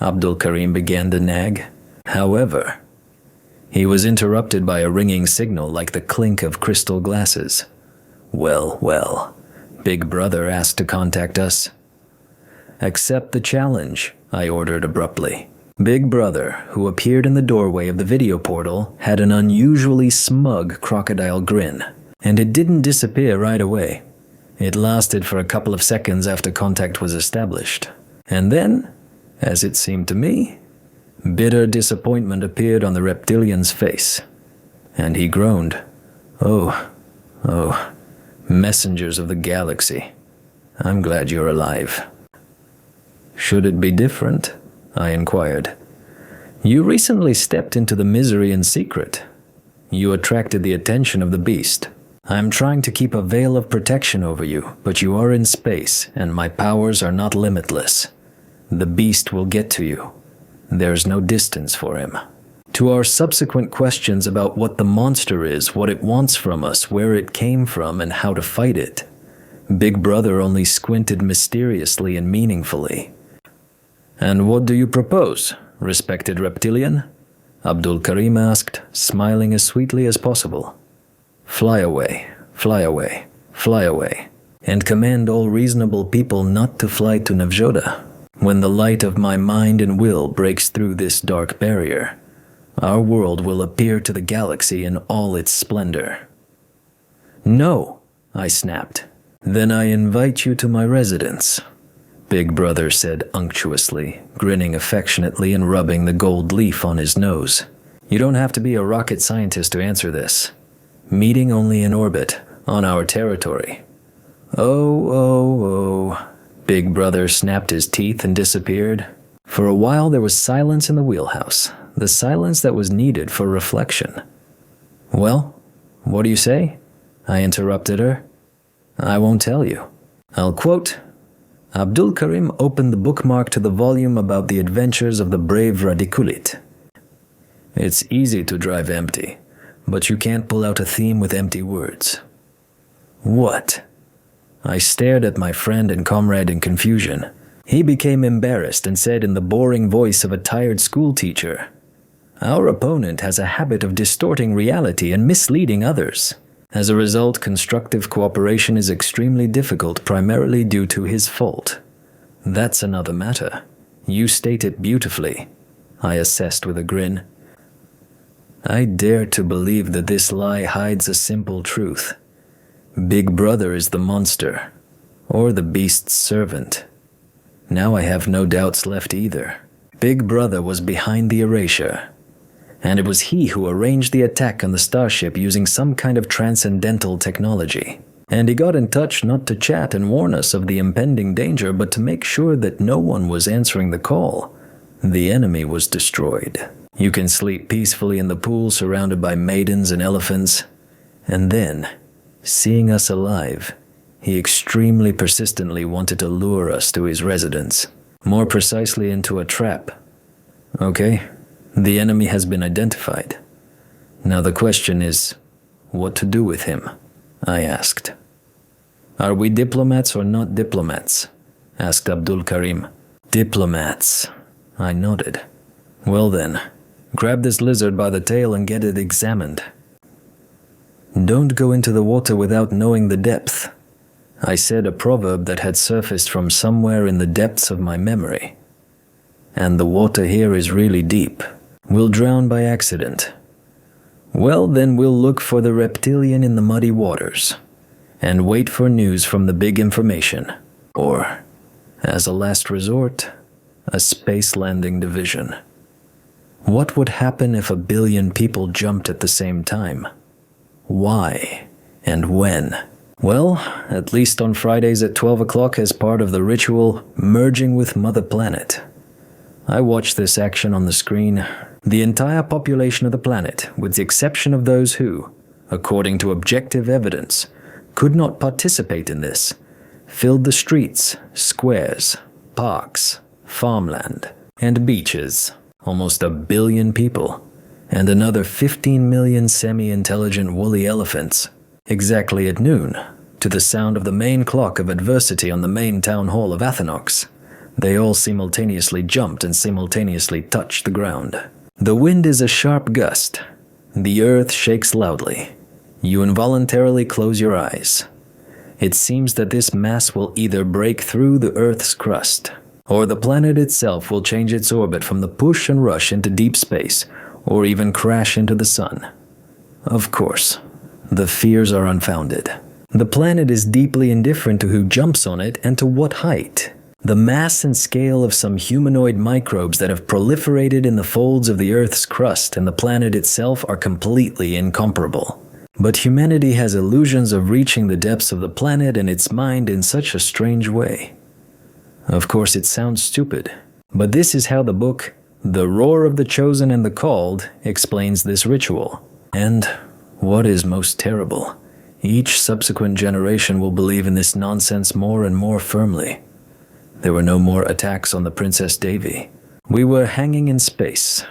Abdulkarim began to nag. However, he was interrupted by a ringing signal like the clink of crystal glasses. Well, Big Brother asked to contact us. Accept the challenge, I ordered abruptly. Big Brother, who appeared in the doorway of the video portal, had an unusually smug crocodile grin, and it didn't disappear right away. It lasted for a couple of seconds after contact was established. And then, as it seemed to me, bitter disappointment appeared on the reptilian's face, and he groaned. Oh, messengers of the galaxy. I'm glad you're alive. Should it be different? I inquired. You recently stepped into the misery in secret. You attracted the attention of the beast. I'm trying to keep a veil of protection over you, but you are in space, and my powers are not limitless. The beast will get to you. There's no distance for him. To our subsequent questions about what the monster is, what it wants from us, where it came from, and how to fight it, Big Brother only squinted mysteriously and meaningfully. And what do you propose, respected reptilian? Abdulkarim asked, smiling as sweetly as possible. Fly away, fly away, fly away, and command all reasonable people not to fly to Nevjoda. When the light of my mind and will breaks through this dark barrier, our world will appear to the galaxy in all its splendor. No, I snapped. Then I invite you to my residence, Big Brother said unctuously, grinning affectionately and rubbing the gold leaf on his nose. You don't have to be a rocket scientist to answer this. Meeting only in orbit, on our territory. Oh. Big Brother snapped his teeth and disappeared. For a while there was silence in the wheelhouse, the silence that was needed for reflection. Well, what do you say? I interrupted her. I won't tell you. I'll quote, Abdulkarim opened the bookmark to the volume about the adventures of the brave Radiculit. It's easy to drive empty, but you can't pull out a theme with empty words. What? I stared at my friend and comrade in confusion. He became embarrassed and said in the boring voice of a tired schoolteacher, Our opponent has a habit of distorting reality and misleading others. As a result, constructive cooperation is extremely difficult, primarily due to his fault. That's another matter. You state it beautifully, I assessed with a grin. I dare to believe that this lie hides a simple truth. Big Brother is the monster, or the beast's servant. Now I have no doubts left either. Big Brother was behind the erasure, and it was he who arranged the attack on the starship using some kind of transcendental technology. And he got in touch not to chat and warn us of the impending danger, but to make sure that no one was answering the call. The enemy was destroyed. You can sleep peacefully in the pool surrounded by maidens and elephants, and then, seeing us alive, He extremely persistently wanted to lure us to his residence, more precisely into a trap. Okay, the enemy has been identified. Now the question is, what to do with him? I asked. Are we diplomats or not diplomats? Asked Abdulkarim. Diplomats. I nodded. Well then, grab this lizard by the tail and get it examined. Don't go into the water without knowing the depth. I said a proverb that had surfaced from somewhere in the depths of my memory. And the water here is really deep. We'll drown by accident. Well, then we'll look for the reptilian in the muddy waters and wait for news from the big information, or, as a last resort, a space landing division. What would happen if 1 billion people jumped at the same time? Why and when? Well, at least on Fridays at 12 o'clock as part of the ritual merging with Mother Planet. I watched this action on the screen. The entire population of the planet, with the exception of those who, according to objective evidence, could not participate in this, filled the streets, squares, parks, farmland, and beaches. Almost 1 billion people, and another 15 million semi-intelligent woolly elephants, exactly at noon, to the sound of the main clock of adversity on the main town hall of Athenox. They all simultaneously jumped and simultaneously touched the ground. The wind is a sharp gust. The earth shakes loudly. You involuntarily close your eyes. It seems that this mass will either break through the earth's crust, or the planet itself will change its orbit from the push and rush into deep space, or even crash into the sun. Of course, the fears are unfounded. The planet is deeply indifferent to who jumps on it and to what height. The mass and scale of some humanoid microbes that have proliferated in the folds of the Earth's crust and the planet itself are completely incomparable. But humanity has illusions of reaching the depths of the planet and its mind in such a strange way. Of course, it sounds stupid, but this is how the book, The Roar of the Chosen and the Called, explains this ritual. And what is most terrible, each subsequent generation will believe in this nonsense more and more firmly. There were no more attacks on the Princess Davy. We were hanging in space.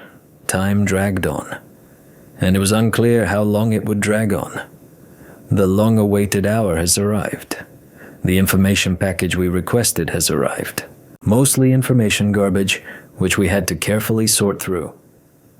Time dragged on. And it was unclear how long it would drag on. The long-awaited hour has arrived. The information package we requested has arrived. Mostly information garbage, which we had to carefully sort through.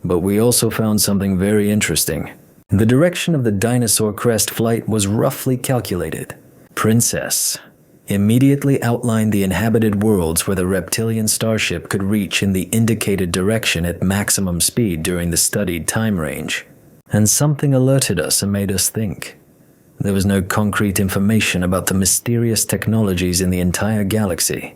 But we also found something very interesting. The direction of the dinosaur crest flight was roughly calculated. Princess immediately outlined the inhabited worlds where the reptilian starship could reach in the indicated direction at maximum speed during the studied time range. And something alerted us and made us think. There was no concrete information about the mysterious technologies in the entire galaxy.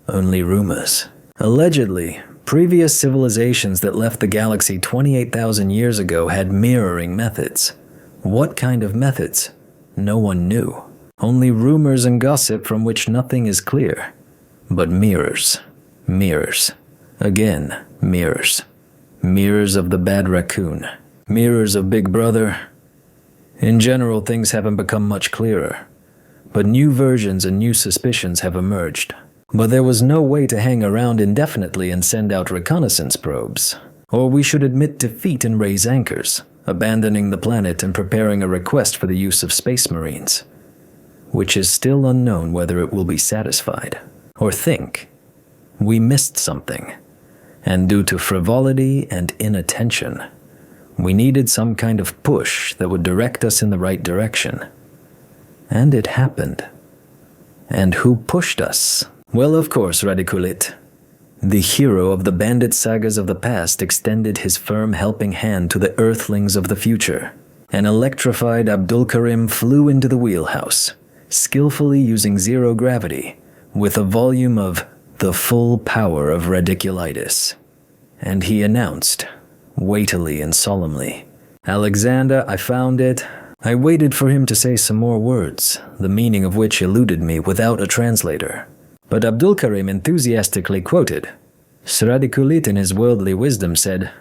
Only rumors. Allegedly, previous civilizations that left the galaxy 28,000 years ago had mirroring methods. What kind of methods? No one knew. Only rumors and gossip from which nothing is clear. But mirrors. Mirrors. Again, mirrors. Mirrors of the bad raccoon. Mirrors of Big Brother. In general, things haven't become much clearer. But new versions and new suspicions have emerged. But there was no way to hang around indefinitely and send out reconnaissance probes. Or we should admit defeat and raise anchors, abandoning the planet and preparing a request for the use of space marines. Which is still unknown whether it will be satisfied. Or think. We missed something. And due to frivolity and inattention, we needed some kind of push that would direct us in the right direction. And it happened. And who pushed us? Well, of course, Radiculit. The hero of the bandit sagas of the past extended his firm helping hand to the earthlings of the future. An electrified Abdulkarim flew into the wheelhouse, skillfully using zero gravity, with a volume of the full power of radiculitis. And he announced, weightily and solemnly, "Alexander, I found it." I waited for him to say some more words, the meaning of which eluded me without a translator. But Abdulkarim enthusiastically quoted. Sradikulit in his worldly wisdom said,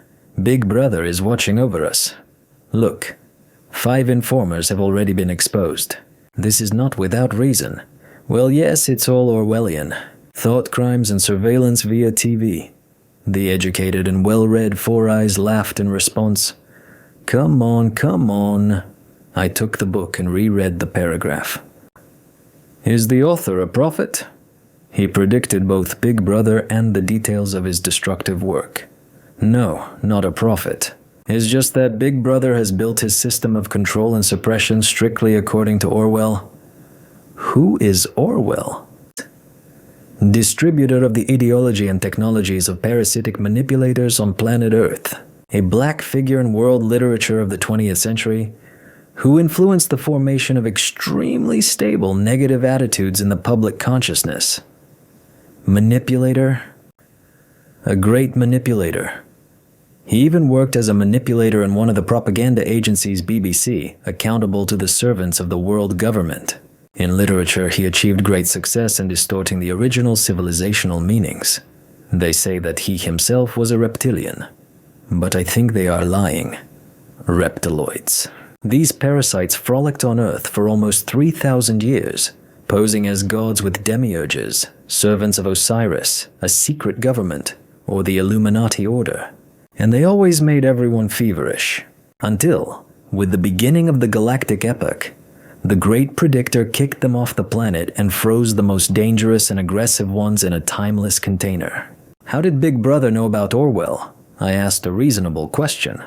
"Big Brother is watching over us. Look, 5 informers have already been exposed. This is not without reason. Well, yes, it's all Orwellian. Thought crimes and surveillance via TV. The educated and well-read Four Eyes laughed in response. Come on, come on. I took the book and reread the paragraph. Is the author a prophet? He predicted both Big Brother and the details of his destructive work. No, not a prophet. It's just that Big Brother has built his system of control and suppression strictly according to Orwell. Who is Orwell? Distributor of the ideology and technologies of parasitic manipulators on planet Earth. A black figure in world literature of the 20th century, who influenced the formation of extremely stable negative attitudes in the public consciousness. Manipulator? A great manipulator. He even worked as a manipulator in one of the propaganda agencies BBC, accountable to the servants of the world government. In literature, he achieved great success in distorting the original civilizational meanings. They say that he himself was a reptilian, but I think they are lying. Reptiloids. These parasites frolicked on Earth for almost 3,000 years, posing as gods with demiurges, servants of Osiris, a secret government, or the Illuminati order. And they always made everyone feverish. Until, with the beginning of the galactic epoch, the great predictor kicked them off the planet and froze the most dangerous and aggressive ones in a timeless container. How did Big Brother know about Orwell? I asked a reasonable question.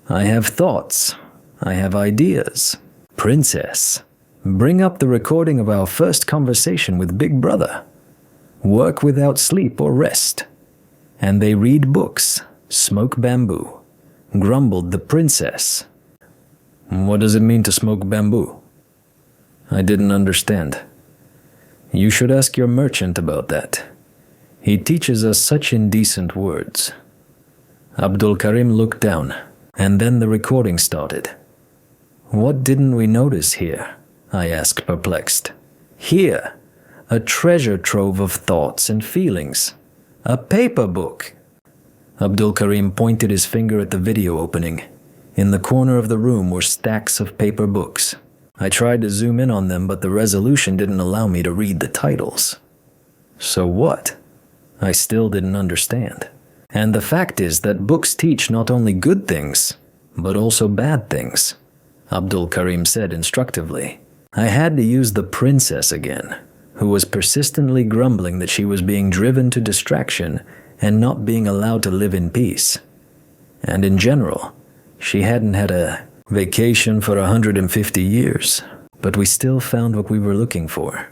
I have thoughts. I have ideas. Princess, bring up the recording of our first conversation with Big Brother. Work without sleep or rest. And they read books, smoke bamboo, grumbled the princess. What does it mean to smoke bamboo? I didn't understand. You should ask your merchant about that. He teaches us such indecent words. Abdulkarim looked down, and then the recording started. What didn't we notice here? I asked, perplexed. Here, a treasure trove of thoughts and feelings. A paper book. Abdulkarim pointed his finger at the video opening. In the corner of the room were stacks of paper books. I tried to zoom in on them, but the resolution didn't allow me to read the titles. So what? I still didn't understand. And the fact is that books teach not only good things, but also bad things, Abdulkarim said instructively. I had to use the princess again, who was persistently grumbling that she was being driven to distraction and not being allowed to live in peace. And in general, she hadn't had a vacation for 150 years, but we still found what we were looking for.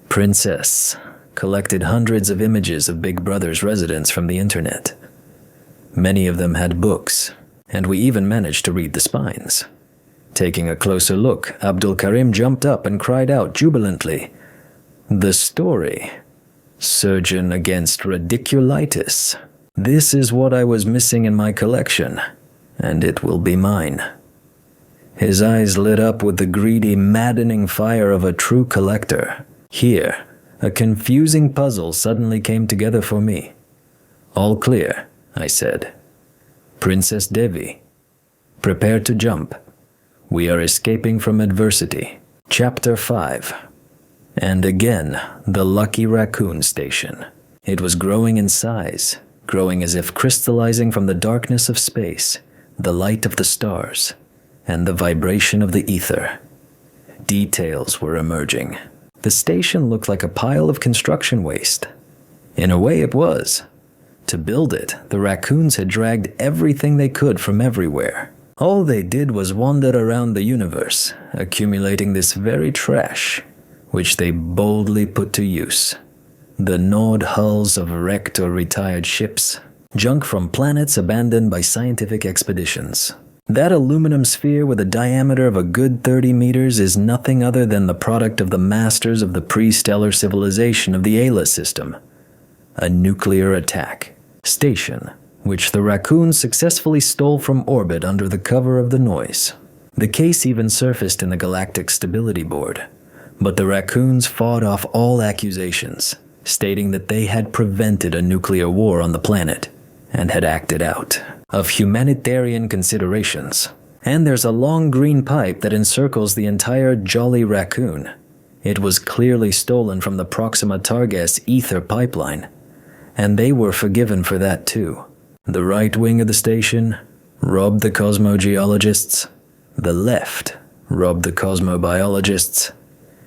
Princess collected hundreds of images of Big Brother's residence from the internet. Many of them had books, and we even managed to read the spines. Taking a closer look, Abdulkarim jumped up and cried out jubilantly, "The story. Surgeon against radiculitis. This is what I was missing in my collection, and it will be mine." His eyes lit up with the greedy, maddening fire of a true collector. Here, a confusing puzzle suddenly came together for me. "All clear," I said. "Princess Devi, prepare to jump. We are escaping from adversity." Chapter 5. And again, the lucky raccoon station. It was growing in size, growing as if crystallizing from the darkness of space, the light of the stars, and the vibration of the ether. Details were emerging. The station looked like a pile of construction waste. In a way it was. To build it, the raccoons had dragged everything they could from everywhere. All they did was wander around the universe, accumulating this very trash, which they boldly put to use. The gnawed hulls of wrecked or retired ships, junk from planets abandoned by scientific expeditions. That aluminum sphere with a diameter of a good 30 meters is nothing other than the product of the masters of the pre-stellar civilization of the Ayla system. A nuclear attack station, which the raccoons successfully stole from orbit under the cover of the noise. The case even surfaced in the Galactic Stability Board, but the raccoons fought off all accusations, stating that they had prevented a nuclear war on the planet and had acted out of humanitarian considerations. And there's a long green pipe that encircles the entire Jolly Raccoon. It was clearly stolen from the Proxima Targas ether pipeline, and they were forgiven for that too. The right wing of the station robbed the cosmogeologists, the left robbed the cosmobiologists,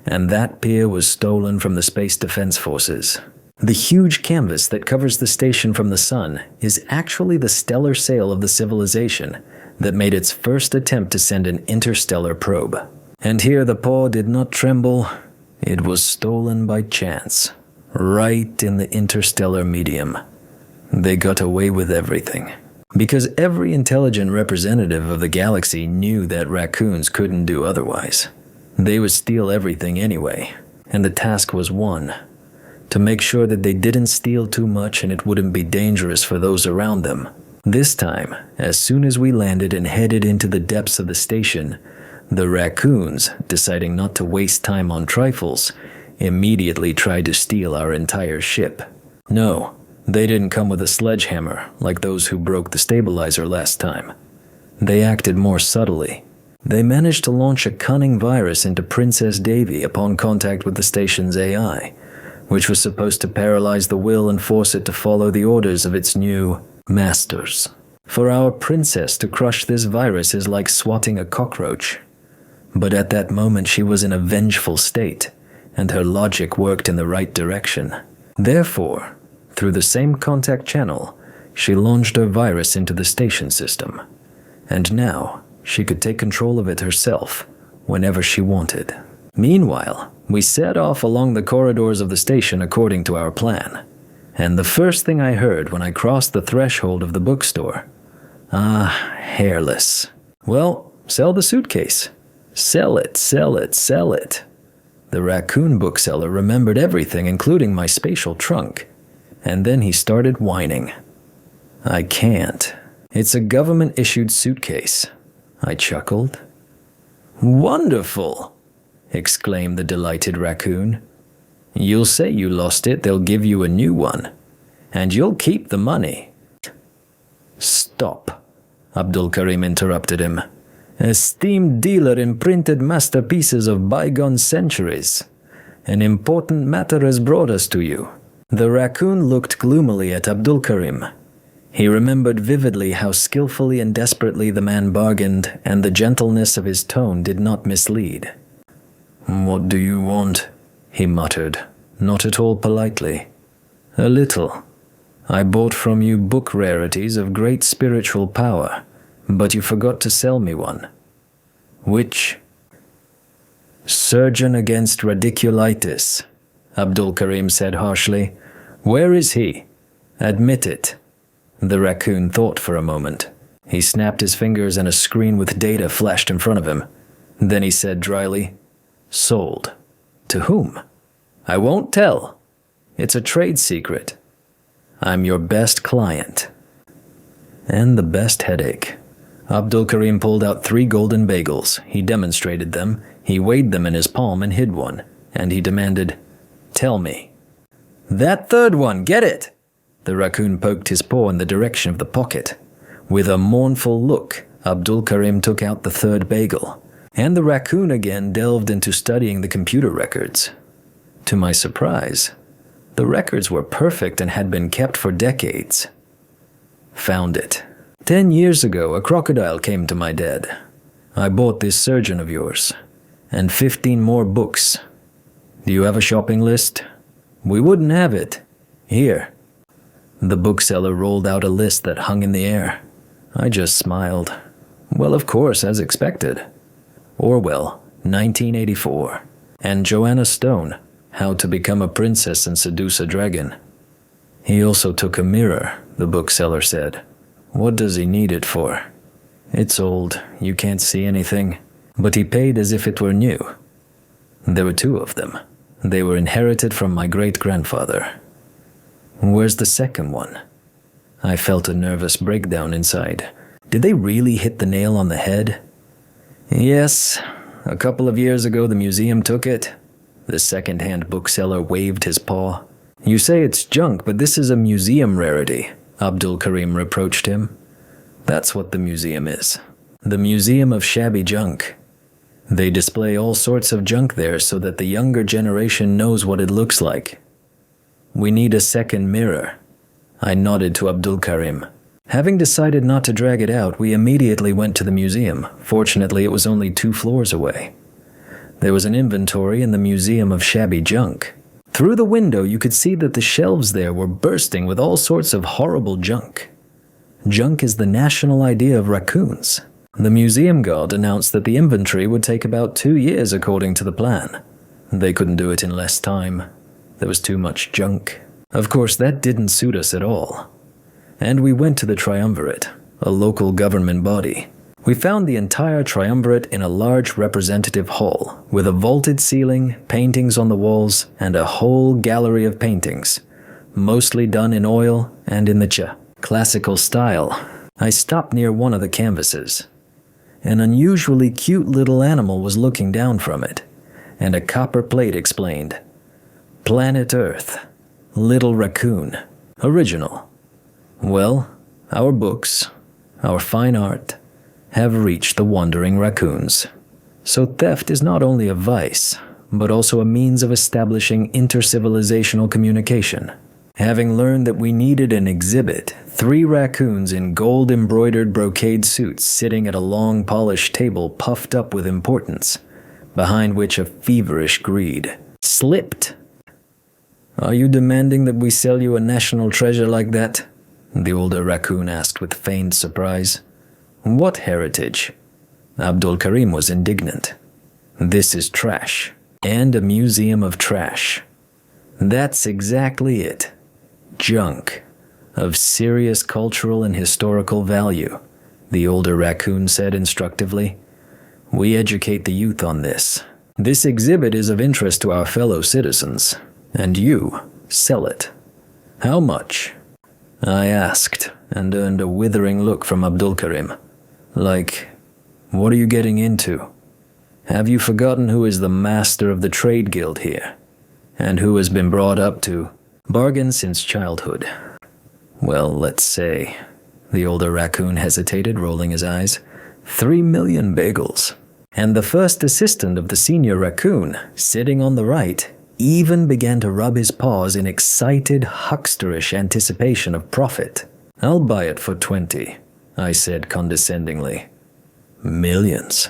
and that pier was stolen from the Space Defense Forces. The huge canvas that covers the station from the sun is actually the stellar sail of the civilization that made its first attempt to send an interstellar probe. And here the paw did not tremble. It was stolen by chance, right in the interstellar medium. They got away with everything, because every intelligent representative of the galaxy knew that raccoons couldn't do otherwise. They would steal everything anyway, and the task was one: to make sure that they didn't steal too much and it wouldn't be dangerous for those around them. This time, as soon as we landed and headed into the depths of the station, the raccoons, deciding not to waste time on trifles, immediately tried to steal our entire ship. No, they didn't come with a sledgehammer like those who broke the stabilizer last time. They acted more subtly. They managed to launch a cunning virus into Princess Davy upon contact with the station's AI, which was supposed to paralyze the will and force it to follow the orders of its new masters. For our princess to crush this virus is like swatting a cockroach. But at that moment she was in a vengeful state, and her logic worked in the right direction. Therefore, through the same contact channel, she launched her virus into the station system. And now, she could take control of it herself, whenever she wanted. Meanwhile, we set off along the corridors of the station according to our plan. And the first thing I heard when I crossed the threshold of the bookstore, hairless. Well, sell the suitcase. Sell it, sell it, sell it. The raccoon bookseller remembered everything, including my spatial trunk. And then he started whining. I can't. It's a government-issued suitcase. I chuckled. Wonderful, exclaimed the delighted raccoon. You'll say you lost it, they'll give you a new one. And you'll keep the money. Stop, Abdulkarim interrupted him. Esteemed dealer in printed masterpieces of bygone centuries. An important matter has brought us to you. The raccoon looked gloomily at Abdulkarim. He remembered vividly how skillfully and desperately the man bargained, and the gentleness of his tone did not mislead. What do you want? He muttered, not at all politely. A little. I bought from you book rarities of great spiritual power, but you forgot to sell me one. Which? Surgeon against radiculitis, Abdulkarim said harshly. Where is he? Admit it. The raccoon thought for a moment. He snapped his fingers and a screen with data flashed in front of him. Then he said dryly, Sold. To whom? I won't tell. It's a trade secret. I'm your best client. And the best headache. Abdulkarim pulled out 3 golden bagels. He demonstrated them. He weighed them in his palm and hid one. And he demanded, Tell me. That third one, get it! The raccoon poked his paw in the direction of the pocket. With a mournful look, Abdulkarim took out the 3rd bagel. And the raccoon again delved into studying the computer records. To my surprise, the records were perfect and had been kept for decades. Found it. 10 years ago, a crocodile came to my dad. I bought this surgeon of yours, and 15 more books. Do you have a shopping list? We wouldn't have it. Here. The bookseller rolled out a list that hung in the air. I just smiled. Well, of course, as expected. Orwell, 1984. And Joanna Stone, How to Become a Princess and Seduce a Dragon. He also took a mirror, the bookseller said. What does he need it for? It's old, you can't see anything. But he paid as if it were new. There were 2 of them. They were inherited from my great-grandfather. Where's the second one? I felt a nervous breakdown inside. Did they really hit the nail on the head? Yes, a couple of years ago the museum took it. The second-hand bookseller waved his paw. You say it's junk, but this is a museum rarity, Abdulkarim reproached him. That's what the museum is. The Museum of Shabby Junk. They display all sorts of junk there so that the younger generation knows what it looks like. We need a second mirror. I nodded to Abdulkarim. Having decided not to drag it out, we immediately went to the museum. Fortunately, it was only 2 floors away. There was an inventory in the Museum of Shabby Junk. Through the window, you could see that the shelves there were bursting with all sorts of horrible junk. Junk is the national idea of raccoons. The museum guard announced that the inventory would take about 2 years according to the plan. They couldn't do it in less time. There was too much junk. Of course, that didn't suit us at all. And we went to the Triumvirate, a local government body. We found the entire Triumvirate in a large representative hall, with a vaulted ceiling, paintings on the walls, and a whole gallery of paintings, mostly done in oil and in the classical style. I stopped near one of the canvases. An unusually cute little animal was looking down from it, and a copper plate explained, "Planet Earth, Little Raccoon, Original." Well, our books, our fine art, have reached the wandering raccoons. So theft is not only a vice, but also a means of establishing intercivilizational communication. Having learned that we needed an exhibit, 3 raccoons in gold-embroidered brocade suits sitting at a long polished table puffed up with importance, behind which a feverish greed slipped. "Are you demanding that we sell you a national treasure like that?" the older raccoon asked with feigned surprise. "What heritage?" Abdulkarim was indignant. "This is trash, and a museum of trash." "That's exactly it. Junk, of serious cultural and historical value," the older raccoon said instructively. "We educate the youth on this. This exhibit is of interest to our fellow citizens, and you sell it. How much?" I asked, and earned a withering look from Abdulkarim. Like, what are you getting into? Have you forgotten who is the master of the trade guild here? And who has been brought up to bargain since childhood? Well, let's say, the older raccoon hesitated, rolling his eyes, 3 million bagels. And the first assistant of the senior raccoon, sitting on the right, even began to rub his paws in excited, hucksterish anticipation of profit. "I'll buy it for 20, I said condescendingly. "Millions."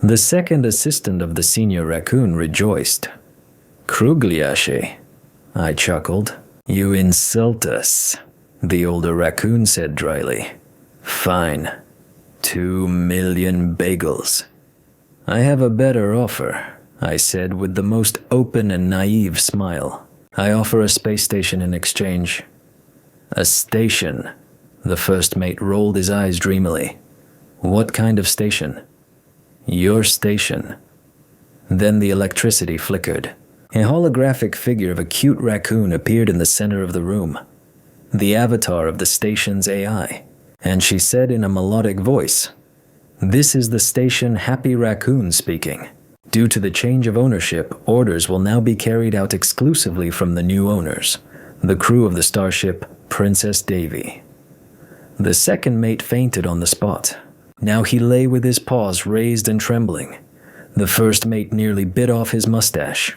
The second assistant of the senior raccoon rejoiced. "Krugliashe," I chuckled. "You insult us," the older raccoon said dryly. "Fine. 2 million bagels." "I have a better offer," I said with the most open and naive smile. "I offer a space station in exchange." "A station?" The first mate rolled his eyes dreamily. "What kind of station?" "Your station." Then the electricity flickered. A holographic figure of a cute raccoon appeared in the center of the room, the avatar of the station's AI, and she said in a melodic voice, "This is the station Happy Raccoon speaking. Due to the change of ownership, orders will now be carried out exclusively from the new owners, the crew of the starship Princess Davy." The second mate fainted on the spot. Now he lay with his paws raised and trembling. The first mate nearly bit off his mustache,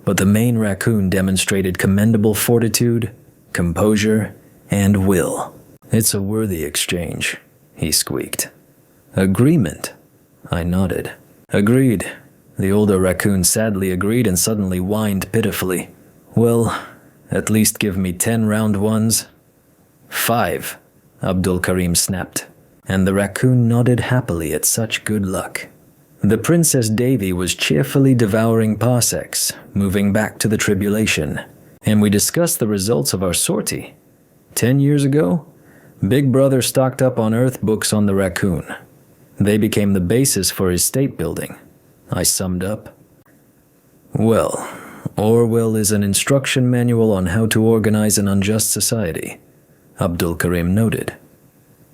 but the main raccoon demonstrated commendable fortitude, composure, and will. "It's a worthy exchange," he squeaked. "Agreement?" I nodded. "Agreed." The older raccoon sadly agreed and suddenly whined pitifully. "Well, at least give me 10 round ones." 5, Abdulkarim snapped, and the raccoon nodded happily at such good luck. The Princess Davy was cheerfully devouring parsecs, moving back to the tribulation, and we discussed the results of our sortie. 10 years ago, Big Brother stocked up on Earth books on the raccoon. They became the basis for his state building, I summed up. "Well, Orwell is an instruction manual on how to organize an unjust society," Abdulkarim noted.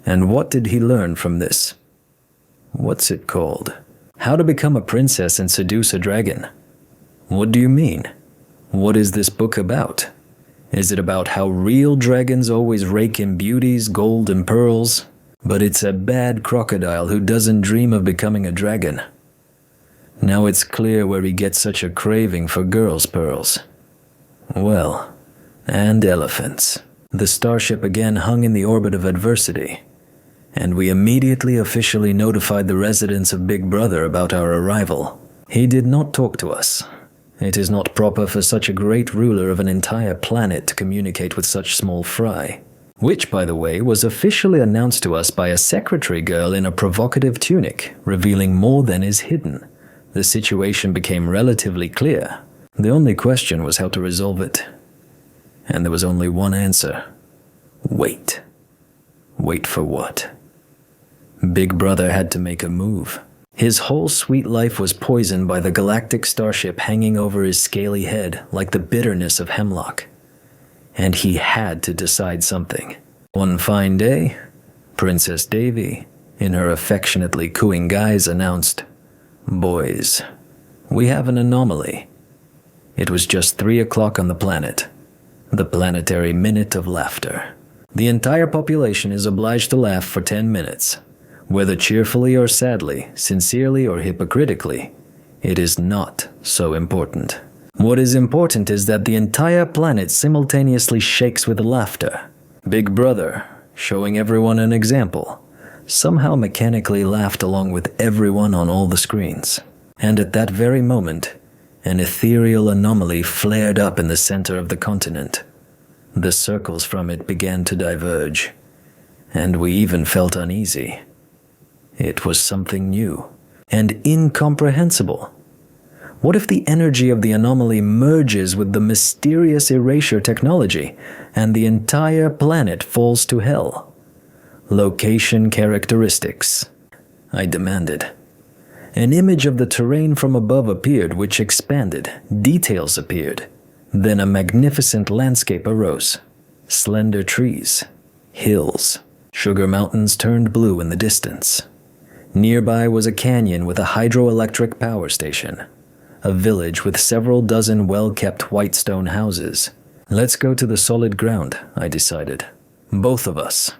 "And what did he learn from this?" "What's it called? How to become a princess and seduce a dragon." "What do you mean? What is this book about? Is it about how real dragons always rake in beauties, gold, and pearls? But it's a bad crocodile who doesn't dream of becoming a dragon. Now it's clear where he gets such a craving for girls' pearls. Well, and elephants. The starship again hung in the orbit of adversity, and we immediately officially notified the residents of Big Brother about our arrival. He did not talk to us. It is not proper for such a great ruler of an entire planet to communicate with such small fry. Which, by the way, was officially announced to us by a secretary girl in a provocative tunic, revealing more than is hidden. The situation became relatively clear. The only question was how to resolve it. And there was only one answer. Wait. Wait for what? Big Brother had to make a move. His whole sweet life was poisoned by the galactic starship hanging over his scaly head like the bitterness of hemlock. And he had to decide something. One fine day, Princess Davy, in her affectionately cooing guise, announced, "Boys, we have an anomaly." It was just 3 o'clock on the planet. The planetary minute of laughter. The entire population is obliged to laugh for 10 minutes. Whether cheerfully or sadly, sincerely or hypocritically, it is not so important. What is important is that the entire planet simultaneously shakes with laughter. Big Brother, showing everyone an example, somehow mechanically laughed along with everyone on all the screens. And at that very moment, an ethereal anomaly flared up in the center of the continent. The circles from it began to diverge, and we even felt uneasy. It was something new and incomprehensible. What if the energy of the anomaly merges with the mysterious erasure technology and the entire planet falls to hell? Location characteristics, I demanded. An image of the terrain from above appeared, which expanded. Details appeared. Then a magnificent landscape arose. Slender trees, hills, sugar mountains turned blue in the distance. Nearby was a canyon with a hydroelectric power station. A village with several dozen well-kept white stone houses. Let's go to the solid ground, I decided. Both of us.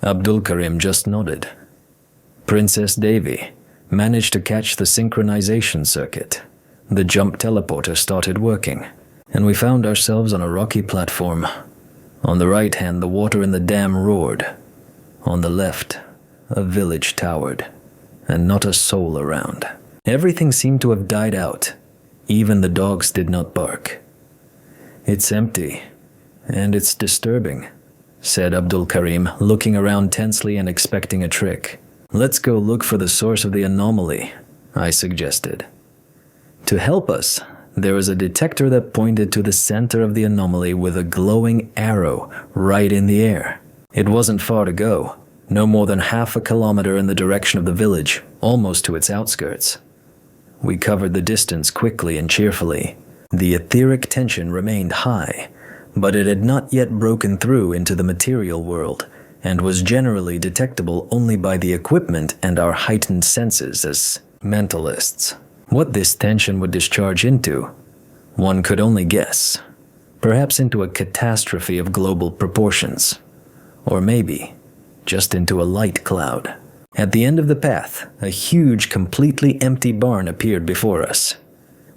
Abdulkarim just nodded. Princess Davy managed to catch the synchronization circuit. The jump teleporter started working, and we found ourselves on a rocky platform. On the right hand, the water in the dam roared. On the left, a village towered, and not a soul around. Everything seemed to have died out. Even the dogs did not bark. "It's empty, and it's disturbing," said Abdulkarim, looking around tensely and expecting a trick. "Let's go look for the source of the anomaly," I suggested. To help us, there was a detector that pointed to the center of the anomaly with a glowing arrow right in the air. It wasn't far to go, no more than half a kilometer in the direction of the village, almost to its outskirts. We covered the distance quickly and cheerfully. The etheric tension remained high, but it had not yet broken through into the material world, and was generally detectable only by the equipment and our heightened senses as mentalists. What this tension would discharge into, one could only guess. Perhaps into a catastrophe of global proportions. Or maybe just into a light cloud. At the end of the path, a huge, completely empty barn appeared before us.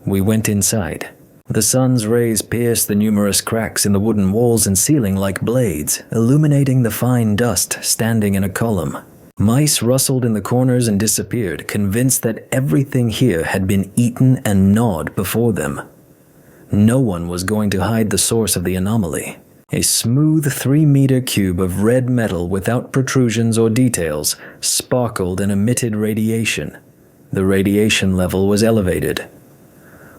We went inside. The sun's rays pierced the numerous cracks in the wooden walls and ceiling like blades, illuminating the fine dust standing in a column. Mice rustled in the corners and disappeared, convinced that everything here had been eaten and gnawed before them. No one was going to hide the source of the anomaly. A smooth 3-meter cube of red metal without protrusions or details sparkled and emitted radiation. The radiation level was elevated.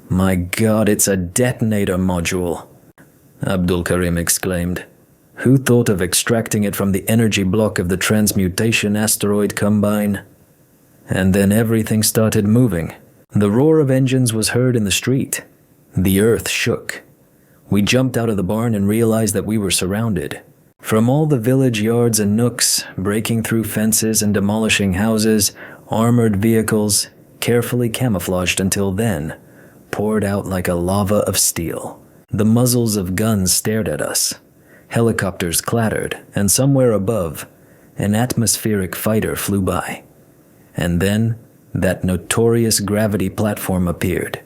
"My God, it's a detonator module," Abdulkarim exclaimed. "Who thought of extracting it from the energy block of the transmutation asteroid combine?" And then everything started moving. The roar of engines was heard in the street. The earth shook. We jumped out of the barn and realized that we were surrounded. From all the village yards and nooks, breaking through fences and demolishing houses, armored vehicles, carefully camouflaged until then, poured out like a lava of steel. The muzzles of guns stared at us. Helicopters clattered, and somewhere above, an atmospheric fighter flew by. And then, that notorious gravity platform appeared.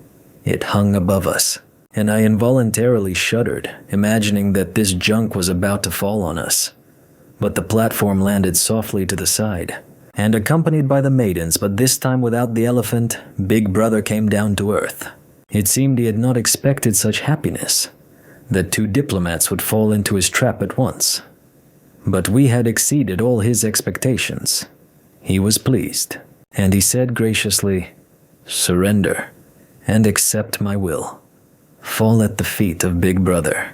It hung above us, and I involuntarily shuddered, imagining that this junk was about to fall on us. But the platform landed softly to the side, and accompanied by the maidens, but this time without the elephant, Big Brother came down to earth. It seemed he had not expected such happiness, that 2 diplomats would fall into his trap at once. But we had exceeded all his expectations. He was pleased, and he said graciously, "Surrender, and accept my will. Fall at the feet of Big Brother.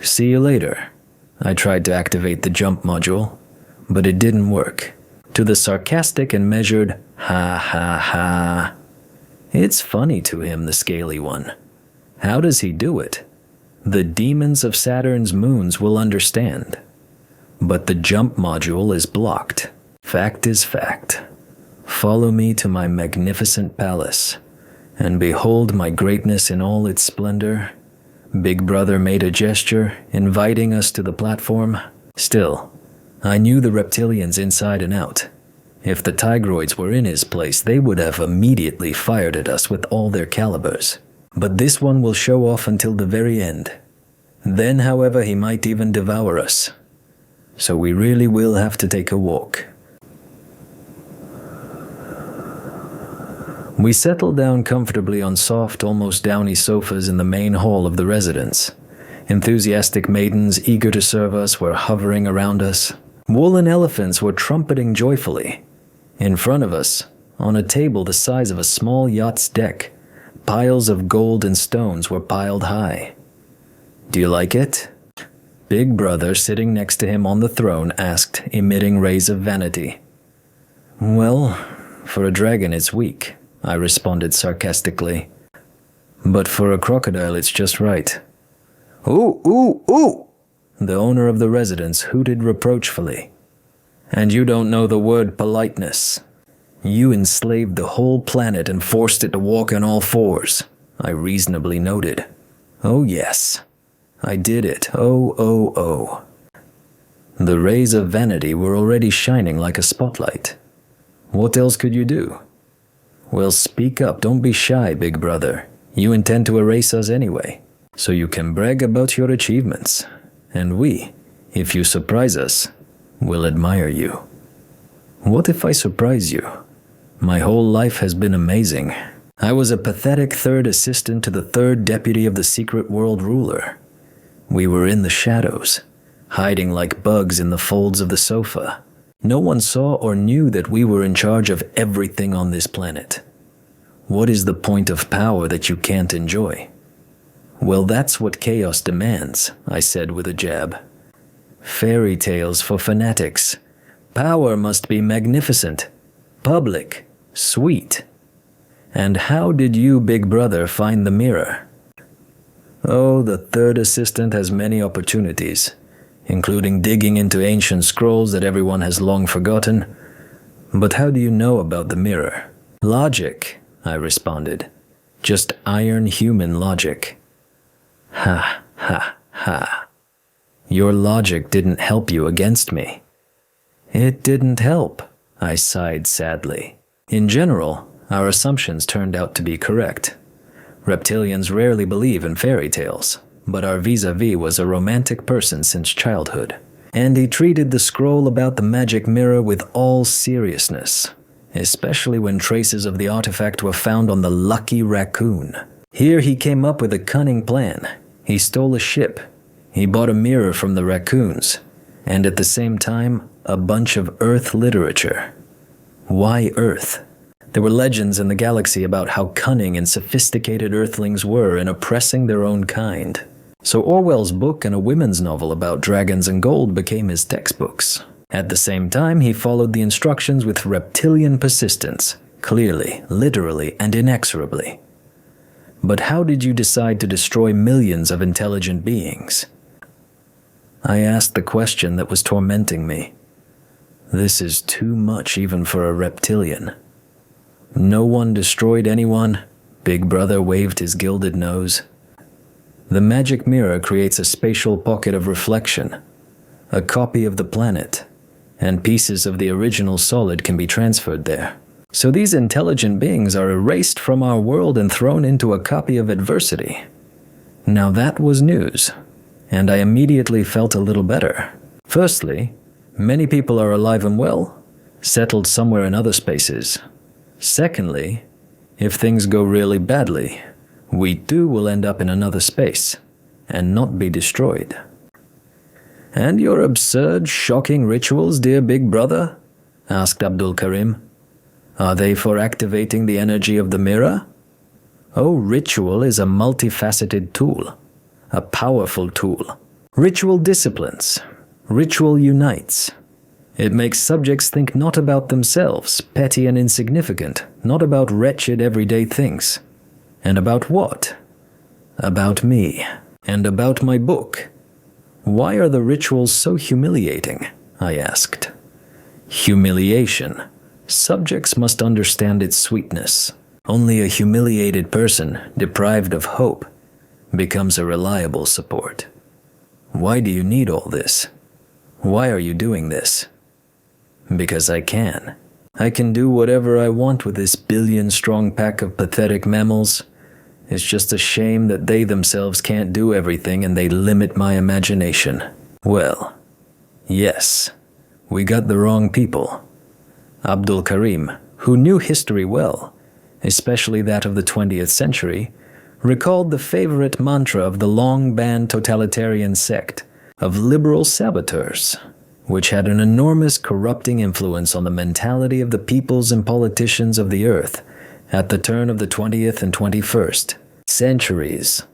See you later." I tried to activate the jump module, but it didn't work. To the sarcastic and measured, "Ha ha ha." It's funny to him, the scaly one. How does he do it? The demons of Saturn's moons will understand. But the jump module is blocked. Fact is fact. Follow me to my magnificent palace, and behold my greatness in all its splendor. Big Brother made a gesture, inviting us to the platform. Still, I knew the reptilians inside and out. If the tigroids were in his place, they would have immediately fired at us with all their calibers. But this one will show off until the very end. Then, however, he might even devour us. So we really will have to take a walk. We settled down comfortably on soft, almost downy sofas in the main hall of the residence. Enthusiastic maidens eager to serve us were hovering around us. Woolen elephants were trumpeting joyfully. In front of us, on a table the size of a small yacht's deck, piles of gold and stones were piled high. "Do you like it?" Big Brother, sitting next to him on the throne, asked, emitting rays of vanity. "Well, for a dragon it's weak," I responded sarcastically. "But for a crocodile it's just right." "Ooh, ooh, ooh!" The owner of the residence hooted reproachfully. "And you don't know the word politeness. You enslaved the whole planet and forced it to walk on all fours," I reasonably noted. "Oh yes, I did it. Oh. The rays of vanity were already shining like a spotlight. What else could you do? Well, speak up, don't be shy, Big Brother. You intend to erase us anyway, so you can brag about your achievements. And we, if you surprise us, will admire you." "What if I surprise you? My whole life has been amazing. I was a pathetic third assistant to the third deputy of the secret world ruler. We were in the shadows, hiding like bugs in the folds of the sofa. No one saw or knew that we were in charge of everything on this planet. What is the point of power that you can't enjoy?" "Well, that's what chaos demands," I said with a jab. "Fairy tales for fanatics. Power must be magnificent, public, sweet. And how did you, Big Brother, find the mirror?" "Oh, the third assistant has many opportunities, including digging into ancient scrolls that everyone has long forgotten. But how do you know about the mirror?" "Logic," I responded. "Just iron human logic." "Ha, ha, ha. Your logic didn't help you against me." "It didn't help," I sighed sadly. In general, our assumptions turned out to be correct. Reptilians rarely believe in fairy tales, but our vis-a-vis was a romantic person since childhood, and he treated the scroll about the magic mirror with all seriousness, especially when traces of the artifact were found on the lucky raccoon. Here he came up with a cunning plan. He stole a ship, he bought a mirror from the raccoons, and at the same time, a bunch of Earth literature. Why Earth? There were legends in the galaxy about how cunning and sophisticated Earthlings were in oppressing their own kind. So Orwell's book and a women's novel about dragons and gold became his textbooks. At the same time, he followed the instructions with reptilian persistence, clearly, literally, and inexorably. But how did you decide to destroy millions of intelligent beings? I asked the question that was tormenting me. This is too much even for a reptilian. No one destroyed anyone. Big Brother waved his gilded nose. The magic mirror creates a spatial pocket of reflection, a copy of the planet, and pieces of the original solid can be transferred there. So these intelligent beings are erased from our world and thrown into a copy of adversity. Now that was news, and I immediately felt a little better. Firstly, many people are alive and well, settled somewhere in other spaces. Secondly, if things go really badly, we too will end up in another space and not be destroyed. "And your absurd, shocking rituals, dear big brother?" asked Abdulkarim. "Are they for activating the energy of the mirror?" "Oh, ritual is a multifaceted tool, a powerful tool. Ritual disciplines. Ritual unites. It makes subjects think not about themselves, petty and insignificant, not about wretched everyday things. And about what? About me. And about my book. Why are the rituals so humiliating?" I asked. "Humiliation. Subjects must understand its sweetness. Only a humiliated person, deprived of hope, becomes a reliable support. Why do you need all this? Why are you doing this?" "Because I can. I can do whatever I want with this billion-strong pack of pathetic mammals. It's just a shame that they themselves can't do everything and they limit my imagination." Well, yes, we got the wrong people. Abdulkarim, who knew history well, especially that of the 20th century, recalled the favorite mantra of the long-banned totalitarian sect of liberal saboteurs, which had an enormous corrupting influence on the mentality of the peoples and politicians of the earth at the turn of the 20th and 21st centuries.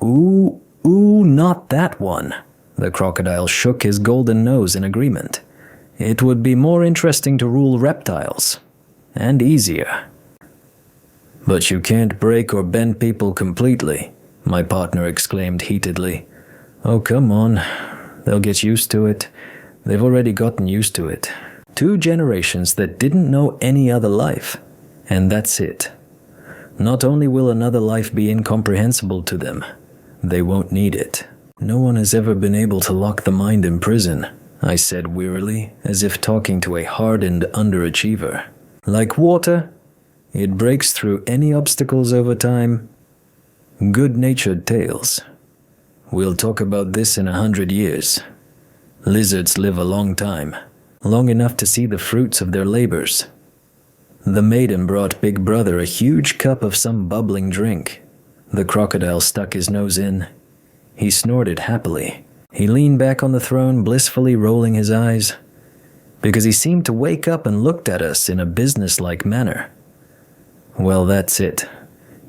Ooh, not that one. The crocodile shook his golden nose in agreement. It would be more interesting to rule reptiles, and easier. "But you can't break or bend people completely," my partner exclaimed heatedly. "Oh, come on. They'll get used to it. They've already gotten used to it. 2 generations that didn't know any other life, and that's it. Not only will another life be incomprehensible to them, they won't need it. No one has ever been able to lock the mind in prison," I said wearily, as if talking to a hardened underachiever. "Like water, it breaks through any obstacles over time. Good-natured tales. We'll talk about this in 100 years. Lizards live a long time, long enough to see the fruits of their labors." The maiden brought Big Brother a huge cup of some bubbling drink. The crocodile stuck his nose in. He snorted happily. He leaned back on the throne, blissfully rolling his eyes, because he seemed to wake up and looked at us in a businesslike manner. "Well, that's it.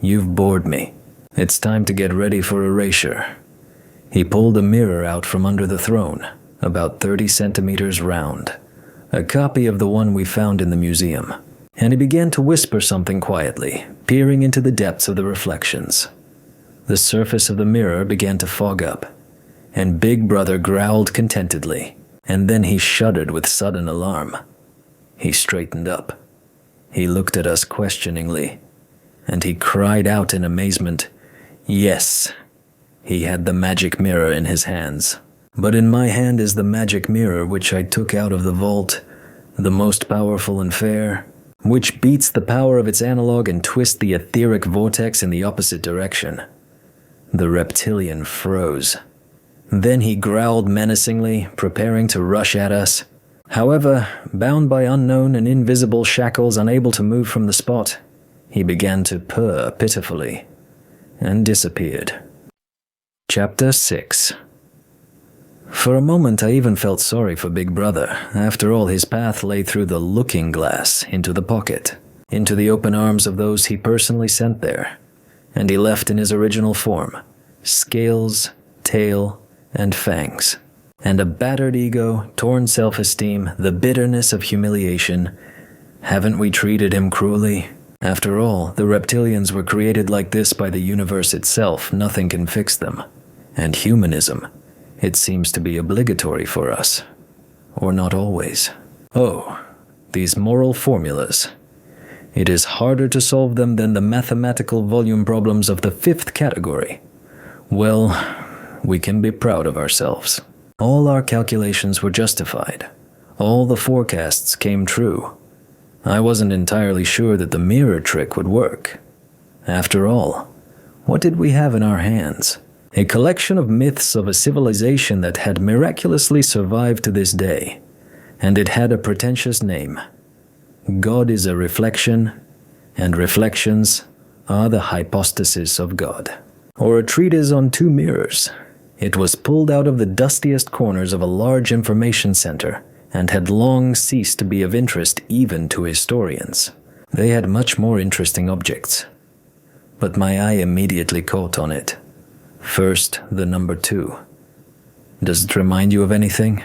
You've bored me. It's time to get ready for erasure." He pulled a mirror out from under the throne, about 30 centimeters round, a copy of the one we found in the museum, and he began to whisper something quietly, peering into the depths of the reflections. The surface of the mirror began to fog up, and Big Brother growled contentedly, and then he shuddered with sudden alarm. He straightened up. He looked at us questioningly, and he cried out in amazement. Yes, he had the magic mirror in his hands. But in my hand is the magic mirror which I took out of the vault, the most powerful and fair, which beats the power of its analog and twists the etheric vortex in the opposite direction. The reptilian froze. Then he growled menacingly, preparing to rush at us. However, bound by unknown and invisible shackles, unable to move from the spot, he began to purr pitifully and disappeared. Chapter 6. For a moment I even felt sorry for Big Brother. After all, his path lay through the looking glass into the pocket, into the open arms of those he personally sent there, and he left in his original form, scales, tail, and fangs, and a battered ego, torn self-esteem, the bitterness of humiliation. Haven't we treated him cruelly? After all, the reptilians were created like this by the universe itself. Nothing can fix them. And humanism, it seems to be obligatory for us. Or not always. Oh, these moral formulas. It is harder to solve them than the mathematical volume problems of the 5th category. Well, we can be proud of ourselves. All our calculations were justified. All the forecasts came true. I wasn't entirely sure that the mirror trick would work. After all, what did we have in our hands? A collection of myths of a civilization that had miraculously survived to this day, and it had a pretentious name. God is a reflection, and reflections are the hypostasis of God. Or a treatise on two mirrors. It was pulled out of the dustiest corners of a large information center, and had long ceased to be of interest even to historians. They had much more interesting objects. But my eye immediately caught on it. First, the number 2. Does it remind you of anything?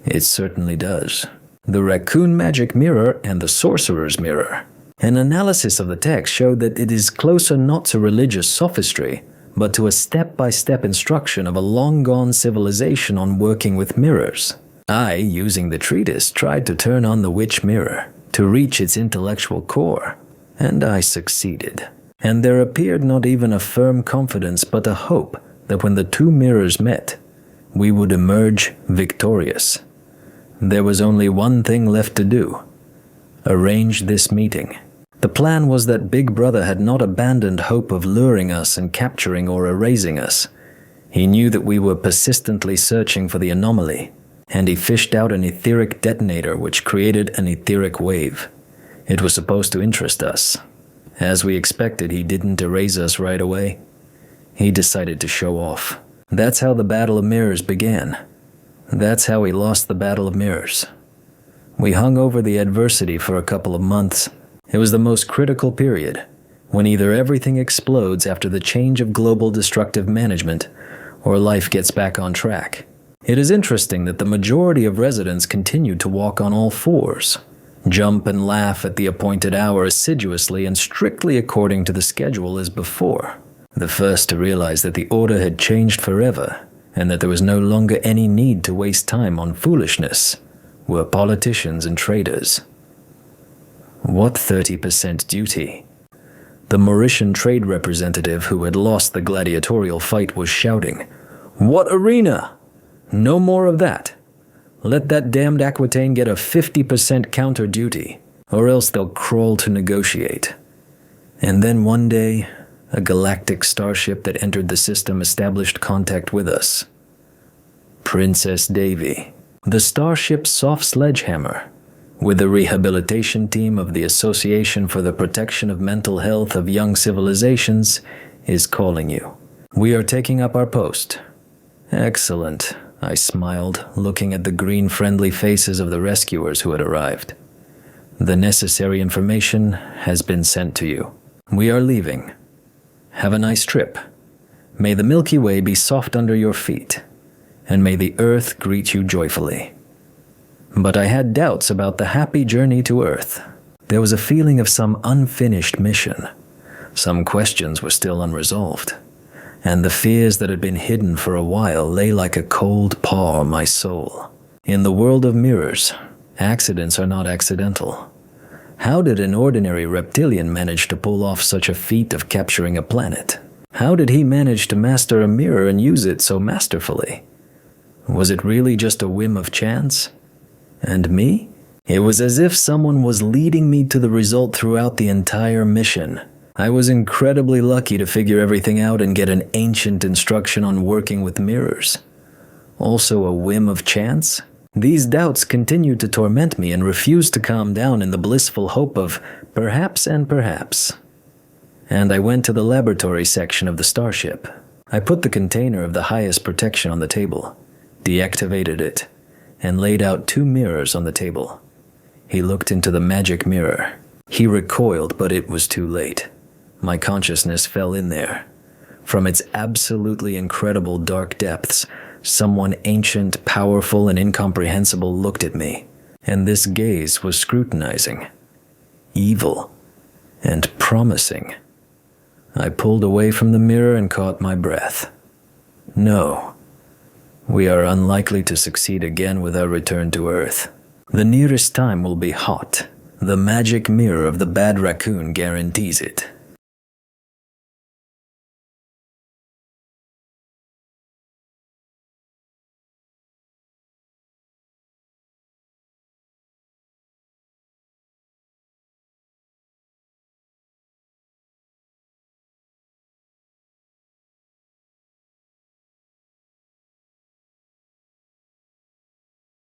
It certainly does. The raccoon magic mirror and the sorcerer's mirror. An analysis of the text showed that it is closer not to religious sophistry, but to a step-by-step instruction of a long-gone civilization on working with mirrors. I, using the treatise, tried to turn on the witch mirror to reach its intellectual core, and I succeeded. And there appeared not even a firm confidence but a hope that when the two mirrors met, we would emerge victorious. There was only one thing left to do: arrange this meeting. The plan was that Big Brother had not abandoned hope of luring us and capturing or erasing us. He knew that we were persistently searching for the anomaly, and he fished out an etheric detonator which created an etheric wave. It was supposed to interest us. As we expected, he didn't erase us right away. He decided to show off. That's how the Battle of Mirrors began. That's how we lost the Battle of Mirrors. We hung over the adversity for a couple of months. It was the most critical period, when either everything explodes after the change of global destructive management, or life gets back on track. It is interesting that the majority of residents continued to walk on all fours, jump and laugh at the appointed hour assiduously and strictly according to the schedule as before. The first to realize that the order had changed forever, and that there was no longer any need to waste time on foolishness, were politicians and traders. What 30% duty? The Mauritian trade representative who had lost the gladiatorial fight was shouting, "What arena? No more of that. Let that damned Aquitaine get a 50% counter duty, or else they'll crawl to negotiate." And then one day, a galactic starship that entered the system established contact with us. Princess Davy. The starship's soft sledgehammer, with the rehabilitation team of the Association for the Protection of Mental Health of Young Civilizations, is calling you. We are taking up our post. Excellent, I smiled, looking at the green-friendly faces of the rescuers who had arrived. The necessary information has been sent to you. We are leaving. Have a nice trip. May the Milky Way be soft under your feet, and may the Earth greet you joyfully. But I had doubts about the happy journey to Earth. There was a feeling of some unfinished mission. Some questions were still unresolved, and the fears that had been hidden for a while lay like a cold paw on my soul. In the world of mirrors, accidents are not accidental. How did an ordinary reptilian manage to pull off such a feat of capturing a planet? How did he manage to master a mirror and use it so masterfully? Was it really just a whim of chance? And me? It was as if someone was leading me to the result throughout the entire mission. I was incredibly lucky to figure everything out and get an ancient instruction on working with mirrors. Also a whim of chance? These doubts continued to torment me and refused to calm down in the blissful hope of perhaps and perhaps. And I went to the laboratory section of the starship. I put the container of the highest protection on the table, deactivated it, and laid out 2 mirrors on the table. He looked into the magic mirror. He recoiled, but it was too late. My consciousness fell in there. From its absolutely incredible dark depths, someone ancient, powerful, and incomprehensible looked at me, and this gaze was scrutinizing, evil, and promising. I pulled away from the mirror and caught my breath. No, we are unlikely to succeed again with our return to Earth. The nearest time will be hot. The magic mirror of the bad raccoon guarantees it.